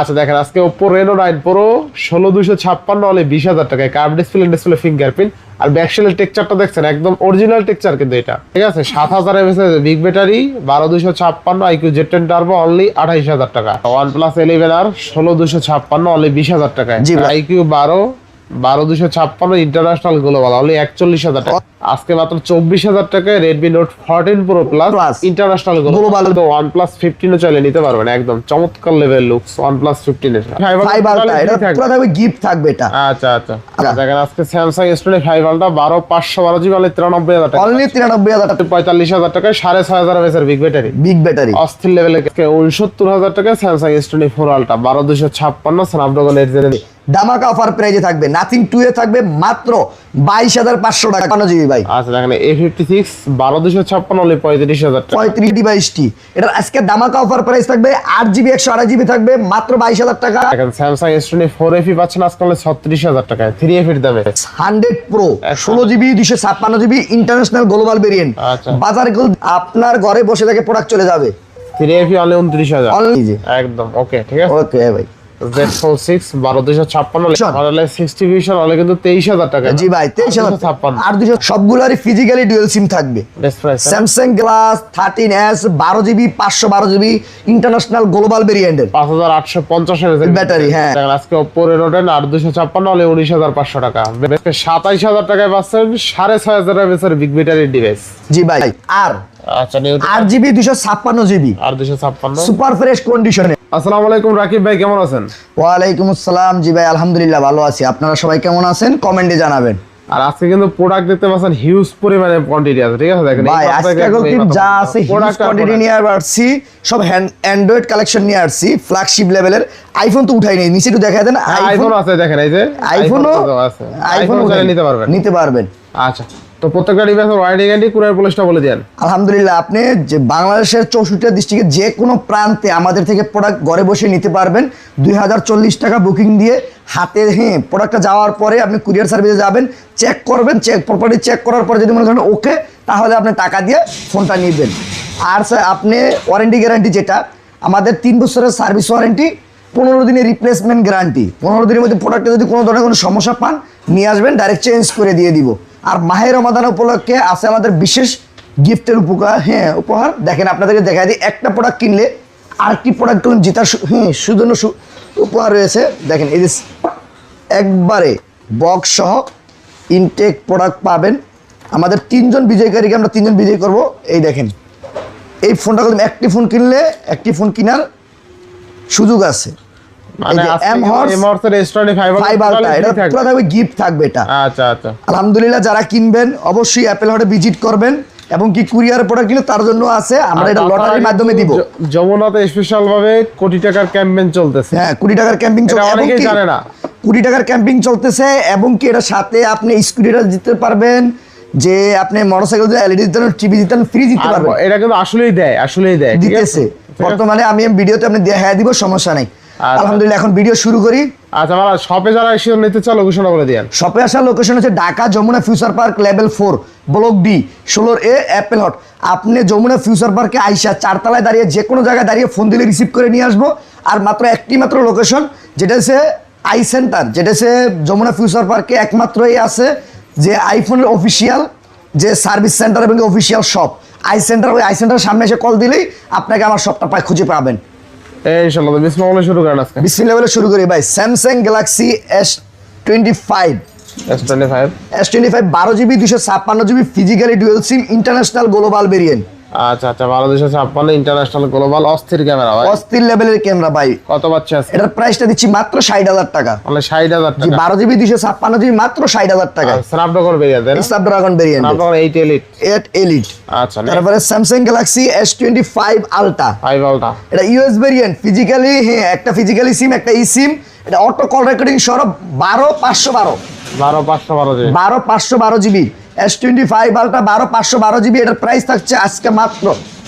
আচ্ছা দেখেন আজকে Oppo Reno 9 Pro 16256 হলে 20000 টাকায় কার্ভ ডিসপ্লে ফিঙ্গারপ্রিন্ট আর ব্যাকশেলের টেক্সচারটা দেখছেন একদম অরিজিনাল টেক্সচার কিন্তু এটা ঠিক আছে 7000 mAh big battery 12256 IQ Z10 turbo only 28000 টাকা OnePlus 11 আর 16256 অনলি 20000 টাকায় IQ 12256 ইন্টারন্যাশনাল গ্লোবাল অনলি 41000 টাকা আজকে মাত্র 24000 টাকায় Redmi Note 14 Pro Plus international global তো OnePlus 15 ও চাইলে নিতে পারবেন একদম চমৎকার লেভেল লুকস OnePlus 15 এর ফাইবারটা এটা পুরো থাকবে গিফট থাকবে এটা আচ্ছা দেখেন আজকে Samsung S25 Ultra 12512 GB only 93000 টাকা অনলি 93000 টাকা 45000 টাকায় 6500 mAh এর বিগ ব্যাটারি অস্থির লেভেলে 69000 টাকায় Samsung S24 Ultra 12256 Snapdragon 8 Gen ধামাকা অফার প্রাইজে থাকবে নাথিং 2 এ থাকবে মাত্র 22500 টাকা 55 জিবি ভাই আচ্ছা দেখেন A56 12256 অনলি 35000 টাকা 35 ডিভাইসটি এটা আজকে ধামাকা অফার প্রাইস থাকবে 8GB 128GB থাকবে মাত্র 22000 টাকা দেখেন Samsung S24 FE পাচ্ছেন আজকে 36000 টাকায় 3F এর দামে 100 Pro 16GB 256GB international global variant বাজারে আপনার ঘরে বসে থেকে প্রোডাক্ট চলে যাবে 3F অনলি 29000 একদম ওকে ঠিক আছে ওকে ভাই Z Fold 6 12256 মডেল 60 ভিশন হলে কিন্তু 23000 টাকা জি ভাই 23056 আর 200 সবগুলোরই ফিজিক্যালি ডুয়াল সিম থাকবে best price Samsung Glass 13s 12GB 512GB international global ভেরিয়েন্টের 5850 এর ব্যাটারি হ্যাঁ আজকে Oppo Reno 10 856 হলে 19500 টাকা আজকে 27000 টাকায় পাচ্ছেন 6500 mAh এর বিগ ব্যাটারি ডিভাইস জি ভাই আর আচ্ছা নিউ 8GB 256GB আর 256 সুপার ফ্রেশ কন্ডিশনে আসসালামু আলাইকুম রাকিব ভাই কেমন আছেন ওয়া আলাইকুম আসসালাম জি ভাই আলহামদুলিল্লাহ ভালো আছি আপনারা সবাই কেমন আছেন কমেন্টে জানাবেন আর আজকে কিন্তু প্রোডাক্ট দেখতে পাচ্ছেন হিউজ পরিমাণে কোয়ান্টিটি আছে ঠিক আছে দেখেন ভাই আজকে যা আছে হিউজ কোয়ান্টিটি নিয়ে আসছি সব অ্যান্ড্রয়েড কালেকশন নিয়ে আসছি ফ্ল্যাগশিপ লেভেলের আইফোন তো উঠাই নাই নিচে একটু দেখায় দেন আইফোন আছে দেখেন এই যে আইফোনও আছে আইফোন নিতে পারবেন আচ্ছা তো প্রত্যেকটা ডিভাইসের ওয়ারেন্টি গ্যারান্টি কুরিয়ার পলিসটা বলে দেন আলহামদুলিল্লাহ আপনি যে বাংলাদেশের 64টা ডিস্ট্রিক্টে যে কোনো প্রান্তে আমাদের থেকে প্রোডাক্ট ঘরে বসে নিতে পারবেন 2040 টাকা বুকিং দিয়ে হাতে প্রোডাক্টটা যাওয়ার পরে আপনি কুরিয়ার সার্ভিসে যাবেন চেক করবেন প্রপারলি চেক করার পরে যদি মনে করেন ওকে তাহলে আপনি টাকা দিয়ে ফোনটা নেবেন আর স্যার আপনি ওয়ারেন্টি গ্যারান্টি যেটা আমাদের 3 বছরের সার্ভিস ওয়ারেন্টি 15 দিনের রিপ্লেসমেন্ট গ্যারান্টি 15 দিনের মধ্যে প্রোডাক্টে যদি কোনো ধরনের কোনো সমস্যা পান নিয়ে আসবেন ডাইরেক্ট চেঞ্জ করে দিয়ে দিব আর মাহে রমাদান উপলক্ষে আছে আমাদের বিশেষ গিফটের উপহার দেখেন আপনাদেরকে দেখাই দিই একটা প্রোডাক্ট কিনলে আরেকটি প্রোডাক্ট কিনলে জেতার সুজন্য উপহার রয়েছে দেখেন এই যে একবারে বক্স সহ ইনটেক প্রোডাক্ট পাবেন আমাদের 3জন বিজয়কারীকে আমরা 3জন বিজয় করব এই দেখেন এই ফোনটা একটি ফোন কিনলে একটি ফোন কেনার সুযোগ আছে গিফট থাকবে এটা আচ্ছা আলহামদুলিল্লাহ যারা কিনবেন অবশ্যই অ্যাপল হাটে ভিজিট করবেন এবং কি কুরিয়ার প্রোডাক্ট কিনলে তার জন্য আছে আমরা এটা লটারির মাধ্যমে দিব যমুনাতে স্পেশাল ভাবে কোটি টাকার ক্যাম্পেইন চলতেছে হ্যাঁ কোটি টাকার ক্যাম্পিং চলছে অনেকেই জানে না কোটি টাকার ক্যাম্পিং চলতেছে এবং কি এটার সাথে আপনি স্কুটিটা দিতে পারবেন যে আপনি মোটরসাইকেল দিয়ে এলইডি দিতেন টিভি দিতেন ফ্রিজ দিতে পারবেন এটা কিন্তু আসলেই দেয় দিতেছে বর্তমানে আমি ভিডিওতে আপনি দেখায় দিব সমস্যা নাই আলহামদুলিল্লাহ এখন ভিডিও শুরু করি আচ্ছা মারা শপে যারা এসে নিতে চাও লোকেশন বলে দেন শপে আসার লোকেশন হচ্ছে Dhaka Jamuna future park level 4 block D 16A apple hot আপনি যমুনা ফিউচার পার্কে আইসা 4 তলায় দাঁড়িয়ে যে কোনো জায়গায় দাঁড়িয়ে ফোন দিলে রিসিভ করে নিয়ে আসবো আর মাত্র একটি মাত্র লোকেশন যেটা হচ্ছে আই সেন্টার যেটা হচ্ছে যমুনা ফিউচার পার্কে একমাত্রই আছে যে আইফোনের অফিসিয়াল যে সার্ভিস সেন্টার এবং অফিসিয়াল শপ আই সেন্টার ওই আই সেন্টারের সামনে এসে কল দিলেই আপনাকে আমার শপটা খুঁজে পাবেন ইনশাআল্লাহ বিসমিল্লাহ শুরু করেন আজকে বিসমিল্লাহ বলে শুরু করি ভাই Samsung Galaxy S25 12GB 256GB physically dual SIM international global variant আচ্ছা 12256 ইন্টারন্যাশনাল গ্লোবাল অস্থির ক্যামেরা ভাই অস্থির লেভেলের ক্যামেরা ভাই কত পাচ্ছে আজকে এটার প্রাইসটা দিচ্ছি মাত্র 60000 টাকা মানে 60000 টাকা 12GB 256GB মাত্র 60000 টাকা স্ন্যাপড্রাগন ভেরিয়েন্ট স্ন্যাপড্রাগন 8 এলিট আচ্ছা তারপরে Samsung Galaxy S25 Ultra এটা ইউএস ভেরিয়েন্ট ফিজিক্যালি একটা ফিজিক্যালি সিম একটা ই সিম এটা অটো কল রেকর্ডিং সহ 12512GB S25 Ultra 12512GB এটার প্রাইস থাকছে আজকে মাত্র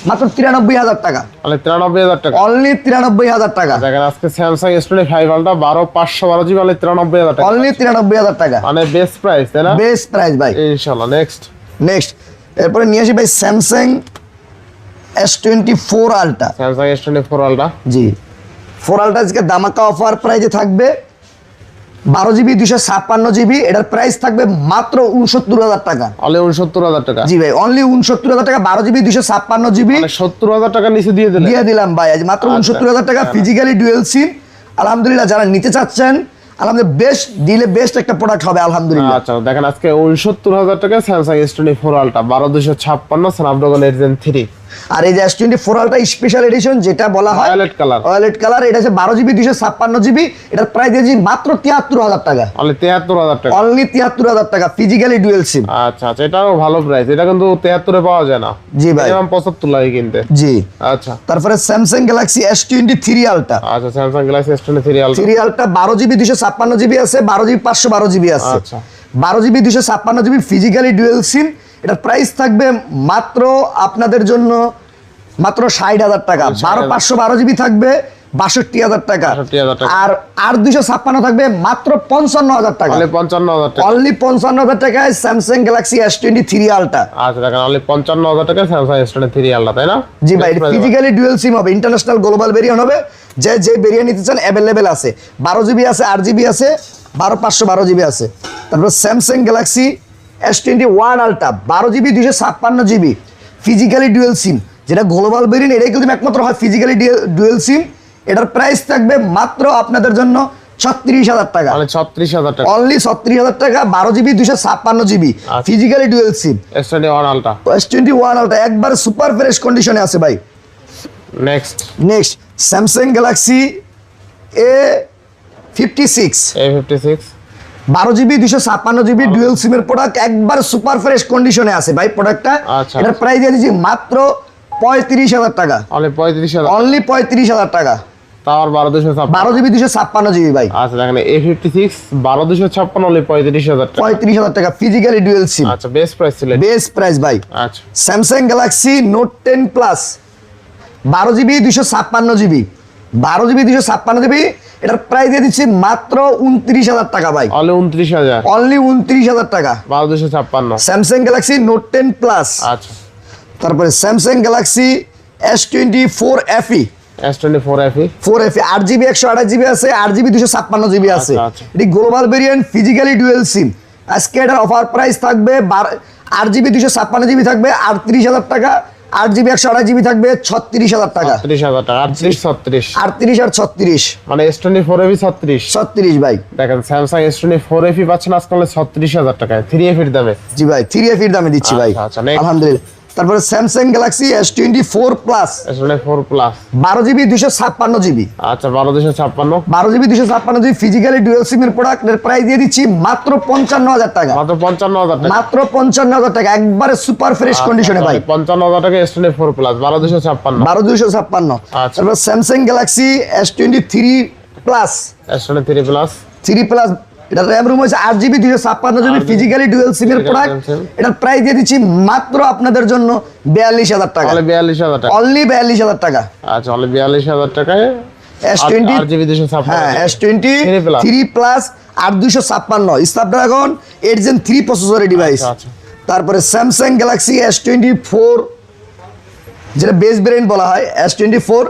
93000 টাকা মানে 93000 টাকা অনলি 93000 টাকা দেখেন আজকে Samsung S25 Ultra 12512GB মানে 93000 টাকা অনলি 93000 টাকা মানে বেস্ট প্রাইস তাই না বেস্ট প্রাইস ভাই ইনশাআল্লাহ নেক্সট এরপরে নিয়ে আসি ভাই Samsung S24 Ultra জি 4 আলট্রা আজকে দামাকা অফার প্রাইজে থাকবে 12GB 256GB, এটার প্রাইস থাকবে মাত্র 69,000 টাকা। অনলি 69,000 টাকা। জি ভাই, অনলি 69,000 টাকা, 12GB 256GB মানে 70,000 টাকা নিচে দিয়ে দিলেন। দিয়ে দিলাম ভাই আজ মাত্র 69,000 টাকা, ফিজিক্যালি ডুয়েল সিম। আলহামদুলিল্লাহ যারা নিতে চাচ্ছেন, আলহামদুলিল্লাহ বেস্ট ডিলে বেস্ট একটা প্রোডাক্ট হবে আলহামদুলিল্লাহ। আচ্ছা দেখেন আজকে 69,000 টাকা Samsung S24 ultra 12256 Snapdragon 8 Gen 3। আর এই যে S24 আলট্রা স্পেশাল এডিশন যেটা বলা হয় ভায়োলেট কালার, ভায়োলেট কালার, এটা হচ্ছে 12GB 256GB, এটার প্রাইস দিয়েছি মাত্র 73,000 টাকা। অনলি 73,000 টাকা। অনলি 73,000 টাকা, ফিজিক্যালি ডুয়েল সিম। আচ্ছা আচ্ছা, এটাও ভালো প্রাইস, এটা কিন্তু 73 এ পাওয়া যায় না। জি ভাই, এরকম 75 লাগে কিনতে। জি। আচ্ছা তারপরে স্যামসাং গ্যালাক্সি S23 আলট্রা, আচ্ছা Samsung Galaxy S23 ultra 3 ultra 12GB 256GB আছে, 12GB 512GB আছে। আচ্ছা 12GB 256GB ফিজিক্যালি ডুয়েল সিম, এটার প্রাইস থাকবে মাত্র আপনাদের জন্য মাত্র 60,000 টাকা। 512GB থাকবে 62,000 টাকা। 62,000 টাকা। আর 256 থাকবে মাত্র 55,000 টাকা। অনলি 55,000 টাকা। অনলি 55,000 টাকায় স্যামসাং গ্যালাক্সি S23 আলট্রা। আচ্ছা দেখেন অনলি 55,000 টাকা স্যামসাং S23 আলট্রা, তাই না? জি ভাই, ফিজিক্যালি ডুয়েল সিম হবে, ইন্টারন্যাশনাল গ্লোবাল ভেরিয়েন্ট হবে, যে যে ভেরিয়েন্ট নিতে চান অ্যাভেলেবেল আছে। 12GB আছে, 8GB আছে, 512GB আছে। তারপর Samsung Galaxy S21 ultra 12GB 256GB physically dual SIM, যেটা গ্লোবাল ভেরিয়েন্ট, এটাই কিন্তু একমাত্র হয় ফিজিক্যালি ডুয়েল সিম। এটার প্রাইস থাকবে মাত্র আপনাদের জন্য 36,000 টাকা। অনলি 36,000 টাকা। অনলি 36,000 টাকা, 12GB 256GB ফিজিক্যালি ডুয়েল সিম S21 আলট্রা। S21 আলট্রা একবার সুপার ফ্রেশ কন্ডিশনে আছে ভাই। Next next Samsung Galaxy A56 A56 12GB 256GB dual সিমের প্রোডাক্ট, একবার সুপার ফ্রেশ কন্ডিশনে আছে ভাই প্রোডাক্টটা। আচ্ছা। এটার প্রাইস দিয়ে দিচ্ছি মাত্র 35,000 টাকা। অনলি 35,000। অনলি 35,000 টাকা, তাও 12,256। 12GB 256GB ভাই। আচ্ছা দেখেন A56 12,256 অনলি 35,000 টাকা। 35,000 টাকা ফিজিক্যালি ডুয়েল সিম, আচ্ছা বেস্ট প্রাইস ছিল। বেস্ট প্রাইস ভাই। আচ্ছা Samsung Galaxy note 10 plus 12GB 256GB 12GB 256GB, এটার প্রাইস দিয়ে দিচ্ছি মাত্র 29,000 টাকা ভাই। অনলি 29,000। অনলি 29,000 টাকা 12,256। Samsung Galaxy note 10 plus. আচ্ছা তারপরে Samsung Galaxy S24 FE S24 FE 4FE 8GB 128GB আছে, 8GB 256GB আছে। আচ্ছা, আচ্ছা। এটি গ্লোবাল ভেরিয়েন্ট ফিজিক্যালি ডুয়েল সিম। আজকে এটার অফার প্রাইস থাকবে 8GB 256GB থাকবে 38,000 টাকা, 8GB 128GB থাকবে 36,000 টাকা। 30,000 টাকা। 38 36 38 আর 36 মানে S24 FE 36। 36 ভাই। দেখেন স্যামসাং S24 FE পাচ্ছেন আজকে 36,000 টাকায় 3F এর দামে। জি ভাই, 3F এর দামে দিচ্ছি ভাই। আচ্ছা, আচ্ছা, next। আলহামদুলিল্লাহ। তারপরে Samsung Galaxy S24 plus S24 plus 12GB 256GB আচ্ছা 12,256 12GB 256GB ফিজিক্যালি ডুয়াল সিমের প্রোডাক্ট, এর প্রাইস দিয়ে দিচ্ছি মাত্র 55,000 টাকা। মাত্র 55,000 টাকা। মাত্র 55,000 টাকা, একবারে সুপার ফ্রেশ কন্ডিশনে ভাই। 55,000 টাকা S24 প্লাস 12,256। 12,256। আচ্ছা। তারপর Samsung Galaxy S23 plus S23 plus 3 plus, এটা র্যাম রুম হচ্ছে 8GB 256GB ফিজিক্যালি ডুয়াল সিমের প্রোডাক্ট, এটার প্রাইস দিয়ে দিচ্ছি মাত্র আপনাদের জন্য 42,000 টাকা। অনলি 42,000 টাকা। অনলি 42,000 টাকা। আচ্ছা অনলি 42,000 টাকায় S20 8GB 256। হ্যাঁ S23 প্লাস 8256 স্ন্যাপড্রাগন 8 Gen 3 প্রসেসরের ডিভাইস। আচ্ছা, আচ্ছা। তারপরে স্যামসাং গ্যালাক্সি S24 যেটা বেস ভেরিয়েন্ট বলা হয় S24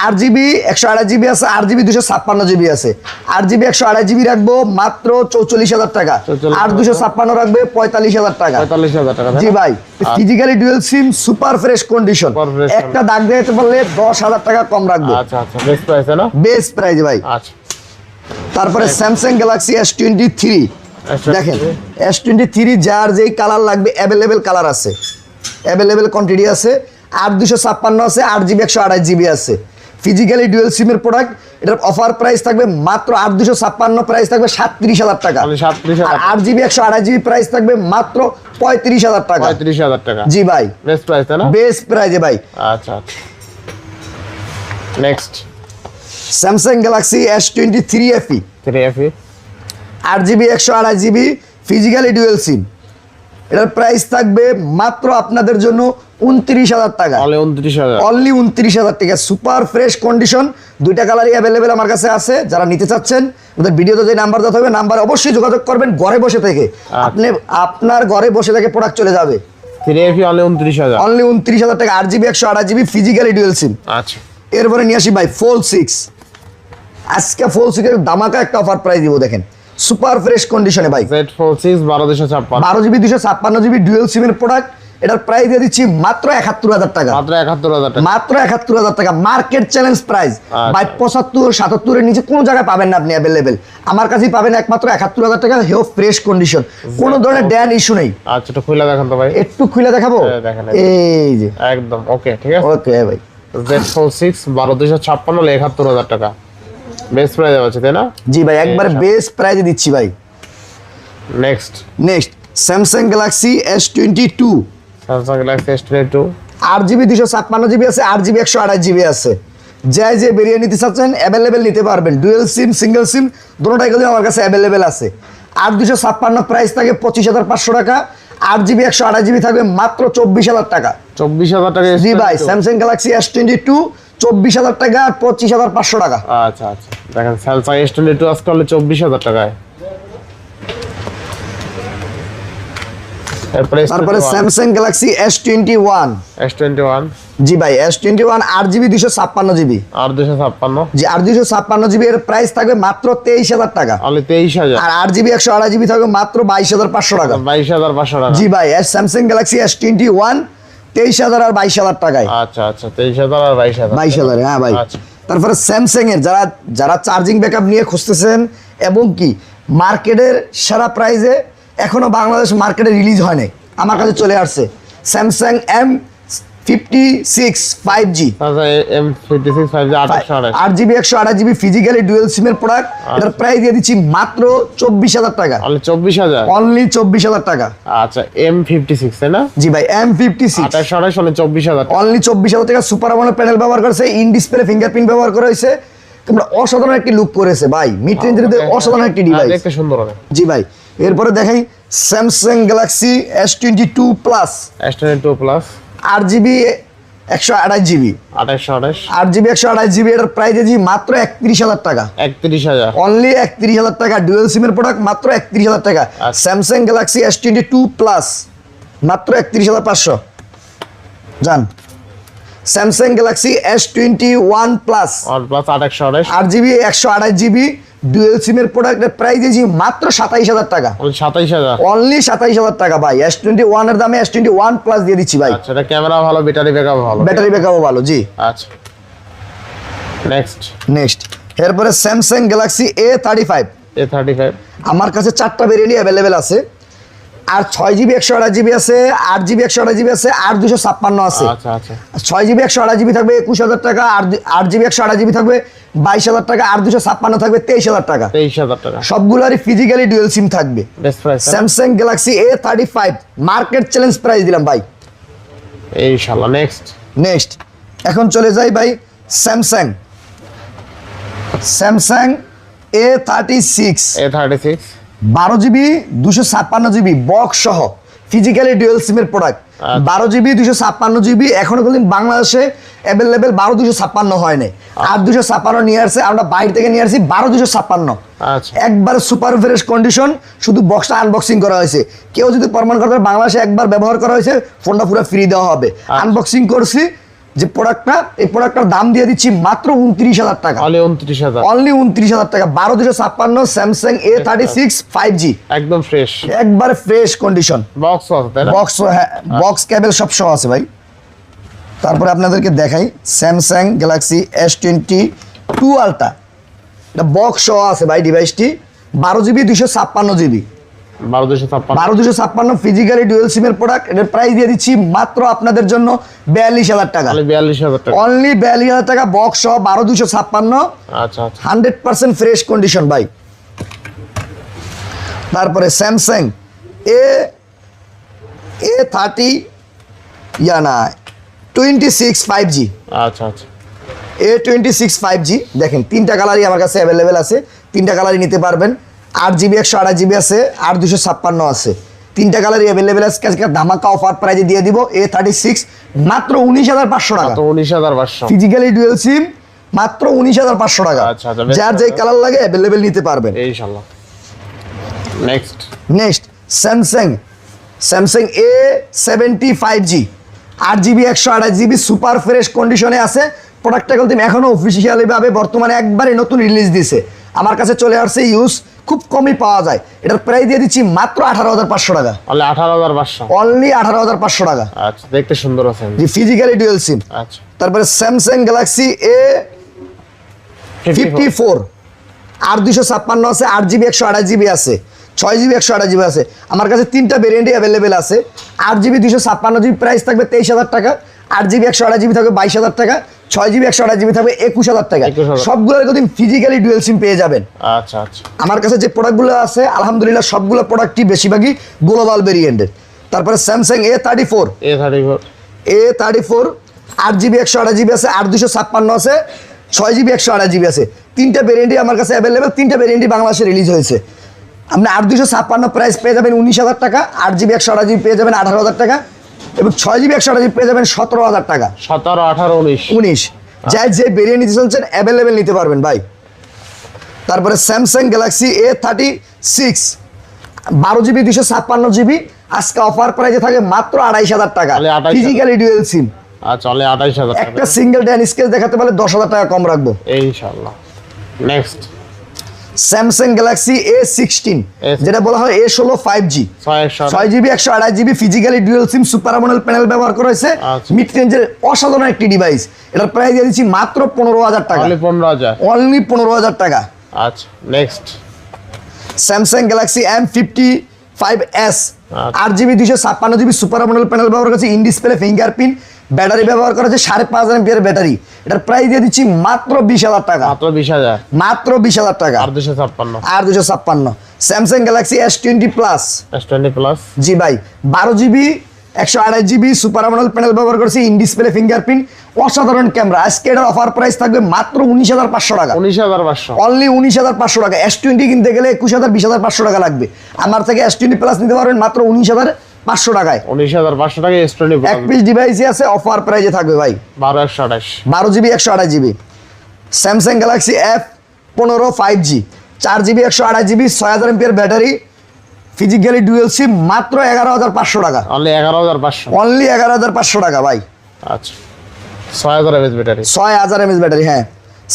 8GB 128GB আছে, 8GB 256GB আছে। 8GB 128GB রাখবো মাত্র 44,000 টাকা, 44,000 আর 256 রাখবে 45,000 টাকা। 45,000 টাকা। জি ভাই, physically dual SIM super fresh condition, Super fresh একটা দাগ দিতে পারলে 10,000 টাকা কম রাখবো। আচ্ছা আচ্ছা বেস্ট প্রাইস না? বেস্ট প্রাইস ভাই। আচ্ছা তারপরে স্যামসাং গ্যালাক্সি S23 দেখেন, S23 যার যেই কালার লাগবে অ্যাভেলেবেল কালার আছে, অ্যাভেলেবেল কোয়ান্টিটি আছে। 8,256 আছে, 8GB 128GB আছে। ফিজিক্যালি ডুয়াল সিমের প্রোডাক্ট, এটার অফার প্রাইস থাকবে মাত্র 8,256 প্রাইস থাকবে 37,000 টাকা। অনলি 37,000 আর টাকা। 8GB 128GB প্রাইস থাকবে মাত্র 35,000 টাকা। 35,000 টাকা। জি ভাই, বেস্ট প্রাইস না? বেস্ট প্রাইজে ভাই। আচ্ছা আচ্ছা next Samsung Galaxy S23 FE 3FE 8GB 128GB physically dual SIM, এটার প্রাইস থাকবে মাত্র আপনাদের জন্য 29,000 টাকা। অনলি 29,000। অনলি 29,000 টাকা, সুপার ফ্রেশ কন্ডিশন, দুইটা কালারই অ্যাভেলেবেল আমার কাছে আছে। যারা নিতে চাচ্ছেন ওদের ভিডিওতে যে নাম্বার দেওয়া হবে, নাম্বারে অবশ্যই যোগাযোগ করবেন। ঘরে বসে থেকে আপনি আপনার ঘরে বসে থেকে প্রোডাক্ট চলে যাবে। 3FE only 29,000। অনলি 29,000 টাকা, 8GB 128GB physically dual SIM. আচ্ছা এরপরে নিয়ে আসি ভাই ফোল্ড 6 আজকে ফুল সিকের ধামাকা একটা অফার প্রাইস দিব দেখেন, সুপার ফ্রেশ কন্ডিশনে ভাই। Z46 12256 12GB 256GB ডুয়েল সিমের প্রোডাক্ট, এটার প্রাইস দিয়ে দিচ্ছি মাত্র 71000 টাকা, মাত্র 71000 টাকা। মাত্র 71000 টাকা মার্কেট চ্যালেঞ্জ প্রাইস ভাই। 75 77 এর নিচে কোনো জায়গায় পাবেন না আপনি অ্যাভেলেবেল, আমার কাছেই পাবেন একমাত্র 71000 টাকা। হেও ফ্রেশ কন্ডিশন, কোনো ধরনের ড্যান ইস্যু নেই। আচ্ছা একটু খুলে দেখান তো ভাই। একটু খুলে দেখাবো, দেখেন এই যে একদম ওকে, ঠিক আছে। ওকে ভাই, Z46 12256 71000 টাকা বেস্ট প্রাইস আছে তাই না? জি ভাই একবার বেস্ট প্রাইসে দিচ্ছি ভাই। Next next Samsung Galaxy S22, Samsung Galaxy S22 8GB 256GB আছে, 8GB 128GB আছে। যে বেরিয়ে নিতে চাচ্ছেন অ্যাভেলেবেল নিতে পারবেন, ডুয়েল সিম সিঙ্গেল সিম দুটোটাই কিন্তু আমার কাছে অ্যাভেলেবেল আছে। 8256 প্রাইস থাকে 25500 টাকা, 8GB 128GB থাকবে মাত্র 24000 টাকা। 24000 টাকা। জি ভাই স্যামসাং গ্যালাক্সি S22 24000 টাকা আর 25500 টাকা। আচ্ছা আচ্ছা দেখেন Samsung S22 আজকে হলো 24000 টাকায়। তারপরে স্যামসাং গ্যালাক্সি S21, S21 জি ভাই S21 8GB 256GB, আর 256 জি 8256GB এর প্রাইস থাকবে মাত্র 23000 টাকা, অনলি 23000। আর 8GB 128GB থাকবে মাত্র 22500 টাকা। 22500 টাকা। জি ভাই স্যামসাং গ্যালাক্সি S21 23000 আর 22000 টাকায়। আচ্ছা আচ্ছা 23000 আর 22000। 22000 হ্যাঁ ভাই। আচ্ছা। তারপরে স্যামসাং এর যারা চার্জিং ব্যাকআপ নিয়ে খুঁজতেছেন এবং কি মার্কেটের সেরা প্রাইসে এখনো বাংলাদেশ মার্কেটে রিলিজ হয়নি, আমার কাছে চলে আসছে Samsung M56 5G, M56 5G 8GB 128GB physically dual সিমের প্রোডাক্ট। এটার প্রাইস দিয়ে দিচ্ছি মাত্র 24000 টাকা, অনলি 24000। অনলি 24000 টাকা। আচ্ছা M56 তাই না? জি ভাই M56 28 অনলি 24000। অনলি 24000 টাকা। সুপার আমোলেড প্যানেল ব্যবহার করেছে, ইন ডিসপ্লে ফিঙ্গারপ্রিন্ট ব্যবহার করা হয়েছে, তোমরা অসাধারণ একটি লুক করেছে ভাই, মিড রেঞ্জের অসাধারণ একটি ডিভাইস, দেখতে সুন্দর হবে। জি ভাই। এরপরে দেখাই Samsung Galaxy S22 plus, S22 plus 8GB 128GB, 28 8GB 128GB এর প্রাইস দিয়েছি মাত্র 31000 টাকা, 31000। অনলি 31000 টাকা। ডুয়েল সিমের প্রোডাক্ট মাত্র 31000 টাকা। স্যামসাং গ্যালাক্সি S22 প্লাস মাত্র 31500। যান Samsung Galaxy S21 plus OnePlus 28 8GB 128GB dual সিমের প্রোডাক্টের প্রাইস দিয়েছি মাত্র 27000 টাকা, 27000। অনলি 27000 টাকা ভাই। S21 এর দামে S21 প্লাস দিয়ে দিচ্ছি ভাই। আচ্ছা এটা ক্যামেরা ভালো, ব্যাটারি ব্যাকআপ ভালো, ব্যাটারি ব্যাকআপও ভালো, জি। আচ্ছা নেক্সট নেক্সট এরপরে স্যামসাং গ্যালাক্সি A35, A35 আমার কাছে 4টা ভেরিয়েন্ট অ্যাভেলেবেল আছে, আর 6GB 128GB আছে, 8GB 128GB আছে, আর 256 আছে। আচ্ছা আচ্ছা 6GB 128GB থাকবে 21000 টাকা, আর 8GB 128GB থাকবে 22000 টাকা, আর 256 থাকবে 23000 টাকা। 23000 টাকা সবগুলোরই ফিজিক্যালি ডুয়েল সিম থাকবে। Best price Samsung Galaxy A35 market challenge price দিলাম ভাই। ইনশাআল্লাহ। নেক্সট এখন চলে যাই ভাই Samsung A36, A36 12GB 256GB box সহ ফিজিক্যালি ডুয়েল সিমের প্রোডাক্ট। 12GB 256GB এখনো কিন্তু বাংলাদেশে অ্যাভেলেবেল 12256 হয় নাই, আর 256 নিয়ে আসছে, আমরা বাইরে থেকে নিয়ে আসছি 12256। আচ্ছা একবার সুপার ফ্রেশ কন্ডিশন, শুধু বক্সটা আনবক্সিং করা হয়েছে। কেউ যদি প্রমাণ করতে পারে বাংলাদেশে একবার ব্যবহার করা হয়েছে, ফোনটা পুরো ফ্রি দেওয়া হবে। আনবক্সিং করছি যে প্রোডাক্টটা, এই প্রোডাক্টটার দাম দিয়ে দিচ্ছি মাত্র 29000 টাকা, অনলি 29000। অনলি 29000 টাকা। 12256 স্যামসাং A36 5G একদম ফ্রেশ, একবার ফ্রেশ কন্ডিশন। বক্স আছে তাই না? বক্স, হ্যাঁ বক্স কেবল সব সহ আছে ভাই। তারপরে আপনাদেরকে দেখাই স্যামসাং গ্যালাক্সি S22 আলট্রা, এটা বক্স সহ আছে ভাই ডিভাইসটি। 12GB 256GB, 12256 ফিজিক্যালি ডুয়েল সিমের প্রোডাক্ট। এটার প্রাইস দিয়ে দিচ্ছি মাত্র আপনাদের জন্য 42000 টাকা, অনলি 42000 টাকা। অনলি 42000 টাকা বক্স সহ 12256। আচ্ছা আচ্ছা 100% ফ্রেশ কন্ডিশন ভাই। তারপরে স্যামসাং A26 5G, আচ্ছা আচ্ছা A26 5G দেখেন, 3টা কালারই আমার কাছে অ্যাভেলেবেল আছে, 3টা কালারই নিতে পারবেন। 8GB 128GB আছে, আর 256 আছে, 3টা কালারই অ্যাভেলেবেল আছে। আজকে ধামাকা অফার প্রাইজে দিয়ে দিব A36 মাত্র 19500 টাকা, তো 19500। ফিজিক্যালি ডুয়েল সিম মাত্র 19500 টাকা। আচ্ছা, আচ্ছা, যার যেই কালার লাগে অ্যাভেলেবেল নিতে পারবেন। ইনশাআল্লাহ। Next Samsung A75G, 8GB 128GB super fresh কন্ডিশনে আছে, প্রোডাক্টটা কিন্তু এখনো অফিসিয়ালি ভাবে বর্তমানে একবারে নতুন রিলিজ দিছে, আমার কাছে চলে আসছে, ইউজ খুব কমই পাওয়া যায়। এটার প্রাইস দিয়ে দিচ্ছি মাত্র 18,500 টাকা। তাহলে 18,500 অনলি 18,500 টাকা। আচ্ছা, দেখতে সুন্দর আছে। জি, ফিজিক্যালি ডুয়াল সিম। আচ্ছা, তারপরে স্যামসাং গ্যালাক্সি A54 8/256 আছে, 8GB 128GB আছে, 6GB 128GB আছে। আমার কাছে 3টা ভেরিয়েন্টই অ্যাভেলেবেল আছে। 8GB 256GB প্রাইস থাকবে 23,000 টাকা, 8GB 128GB থাকবে 22,000 টাকা, 6GB 128GB থাকবে 21,000 টাকা। 21,000 সবগুলোর কিন্তু ফিজিক্যালি ডুয়াল সিম পেয়ে যাবেন। আচ্ছা আচ্ছা। আমার কাছে যে প্রোডাক্টগুলো আছে আলহামদুলিল্লাহ সবগুলো প্রোডাক্টই বেশিরভাগই গ্লোবাল ভেরিয়েন্টের। তারপরে স্যামসাং A34 8GB 128GB আছে, 8/256 আছে, 6GB 128GB আছে। 3টা ভেরিয়েন্টই আমার কাছে অ্যাভেলেবেল, 3টা ভেরিয়েন্টই বাংলাদেশে রিলিজ হয়েছে। আপনি 8/256 প্রাইস পেয়ে যাবেন 19,000 টাকা, 8GB 128GB পেয়ে যাবেন 18,000 টাকা, এবং 6GB 128GB পেয়ে যাবেন 17,000 টাকা। 17, 18, 19 যাই যে ভেরিয়েন্ট নিতে চলছেন অ্যাভেলেবেল নিতে পারবেন ভাই। তারপরে Samsung Galaxy A36 12GB 256GB আজকে অফার প্রাইসে থাকে মাত্র 28,000 টাকা, তাহলে 28,000 ফিজিক্যালি ডুয়াল সিম। আচ্ছা, তাহলে 28,000 টাকা। একটা সিঙ্গেল ড্যান স্কেচ দেখাতে পারলে 10,000 টাকা কম রাখবো ইনশাআল্লাহ। নেক্সট স্যামসাং গ্যালাক্সি A16 যেটা বলা হয় A16 5G 6GB 128GB physically dual SIM super AMOLED panel ব্যবহার করা হয়েছে, আচ্ছা। মিড রেঞ্জের অসাধারণ একটি ডিভাইস। এটার প্রাইস দিয়ে দিচ্ছি মাত্র 15,000 টাকা, তাহলে 15,000। অনলি 15,000 টাকা। আচ্ছা, নেক্সট স্যামসাং গ্যালাক্সি M55s আচ্ছা। 8GB 256GB super AMOLED panel ব্যবহার করেছে, ইন ডিসপ্লে ফিঙ্গারপ্রিন্ট, ব্যাটারি ব্যবহার করা হচ্ছে 5.5 এমপিআর ব্যাটারি। এটার প্রাইস দিয়ে দিচ্ছি মাত্র 20,000 টাকা, মাত্র 20,000। মাত্র 20,000 টাকা। আর 256 আর 256 Samsung Galaxy S20 plus S20 plus. জি ভাই 12GB 128GB super AMOLED panel ব্যবহার করেছে, ইন ডিসপ্লে ফিঙ্গারপ্রিন্ট, অসাধারণ ক্যামেরা। আজকে এটার অফার প্রাইস থাকবে মাত্র 19,500 টাকা, 19,500। অনলি 19,500 টাকা। S20 কিনতে গেলে 21,000 20,500 টাকা লাগবে, আমার থেকে S20 প্লাস নিতে পারবেন মাত্র 19,500 টাকায়। 19,500 টাকা S20 এক পিস ডিভাইসই আছে, অফার প্রাইসে থাকবে ভাই 12/128। 12GB 128GB Samsung Galaxy F15 5G 4GB 128GB 6,000 MPR battery, physically dual SIM, মাত্র 11,500 টাকা, অনলি 11,500। অনলি 11,500 টাকা ভাই। আচ্ছা, 6,000 mAh ব্যাটারি। 6,000 mAh battery. হ্যাঁ,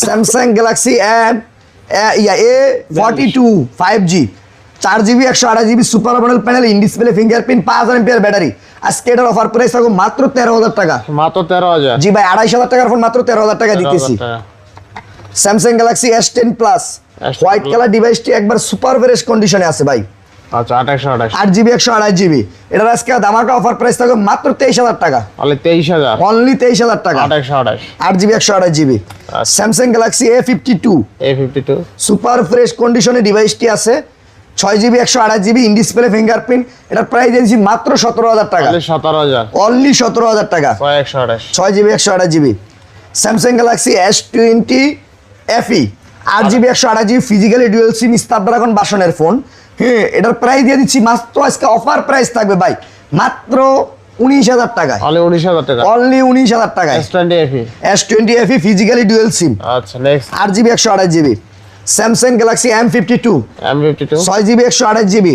Samsung Galaxy A42 5G 4GB 128GB super AMOLED panel, in display fingerprint, 5,000 MPR battery. আজকে এটার offer price থাকবে মাত্র 13,000 টাকা, মাত্র 13,000। জি ভাই 2,500 টাকার ফোন মাত্র 13,000 টাকা দিতেছি। 13,000 টাকা। Samsung Galaxy S10 plus S10 white Plus। Colour ডিভাইসটি একবার সুপার ফ্রেশ কন্ডিশনে আছে ভাই, আচ্ছা, 28/28। 8GB 128GB। এটার আজকে দামাকা অফার প্রাইস থাকবে মাত্র 23,000 টাকা, তাহলে 23,000। অনলি 23,000 টাকা, 28/28। 8GB 128GB Samsung Galaxy A52 A52 super fresh কন্ডিশনে ডিভাইসটি আছে, 6GB 128GB in display fingerprint. এটার প্রাইস দিয়েছি মাত্র 17,000 টাকা, তাহলে 17,000। অনলি 17,000 টাকা, 6/128। 6GB 128GB Samsung Galaxy S20 FE 8GB 128GB physically dual সিম স্ন্যাপড্রাগন বাসনের ফোন। হ্যাঁ, এটার প্রাইস দিয়ে দিচ্ছি মাত্র আজকে অফার প্রাইস থাকবে ভাই মাত্র 19,000 টাকায়, তাহলে 19,000 টাকা। অনলি 19,000 টাকায়। S20 FE। S20 FE physically dual SIM, আচ্ছা, next 8GB 128GB Samsung Galaxy M52 M52 6GB 128GB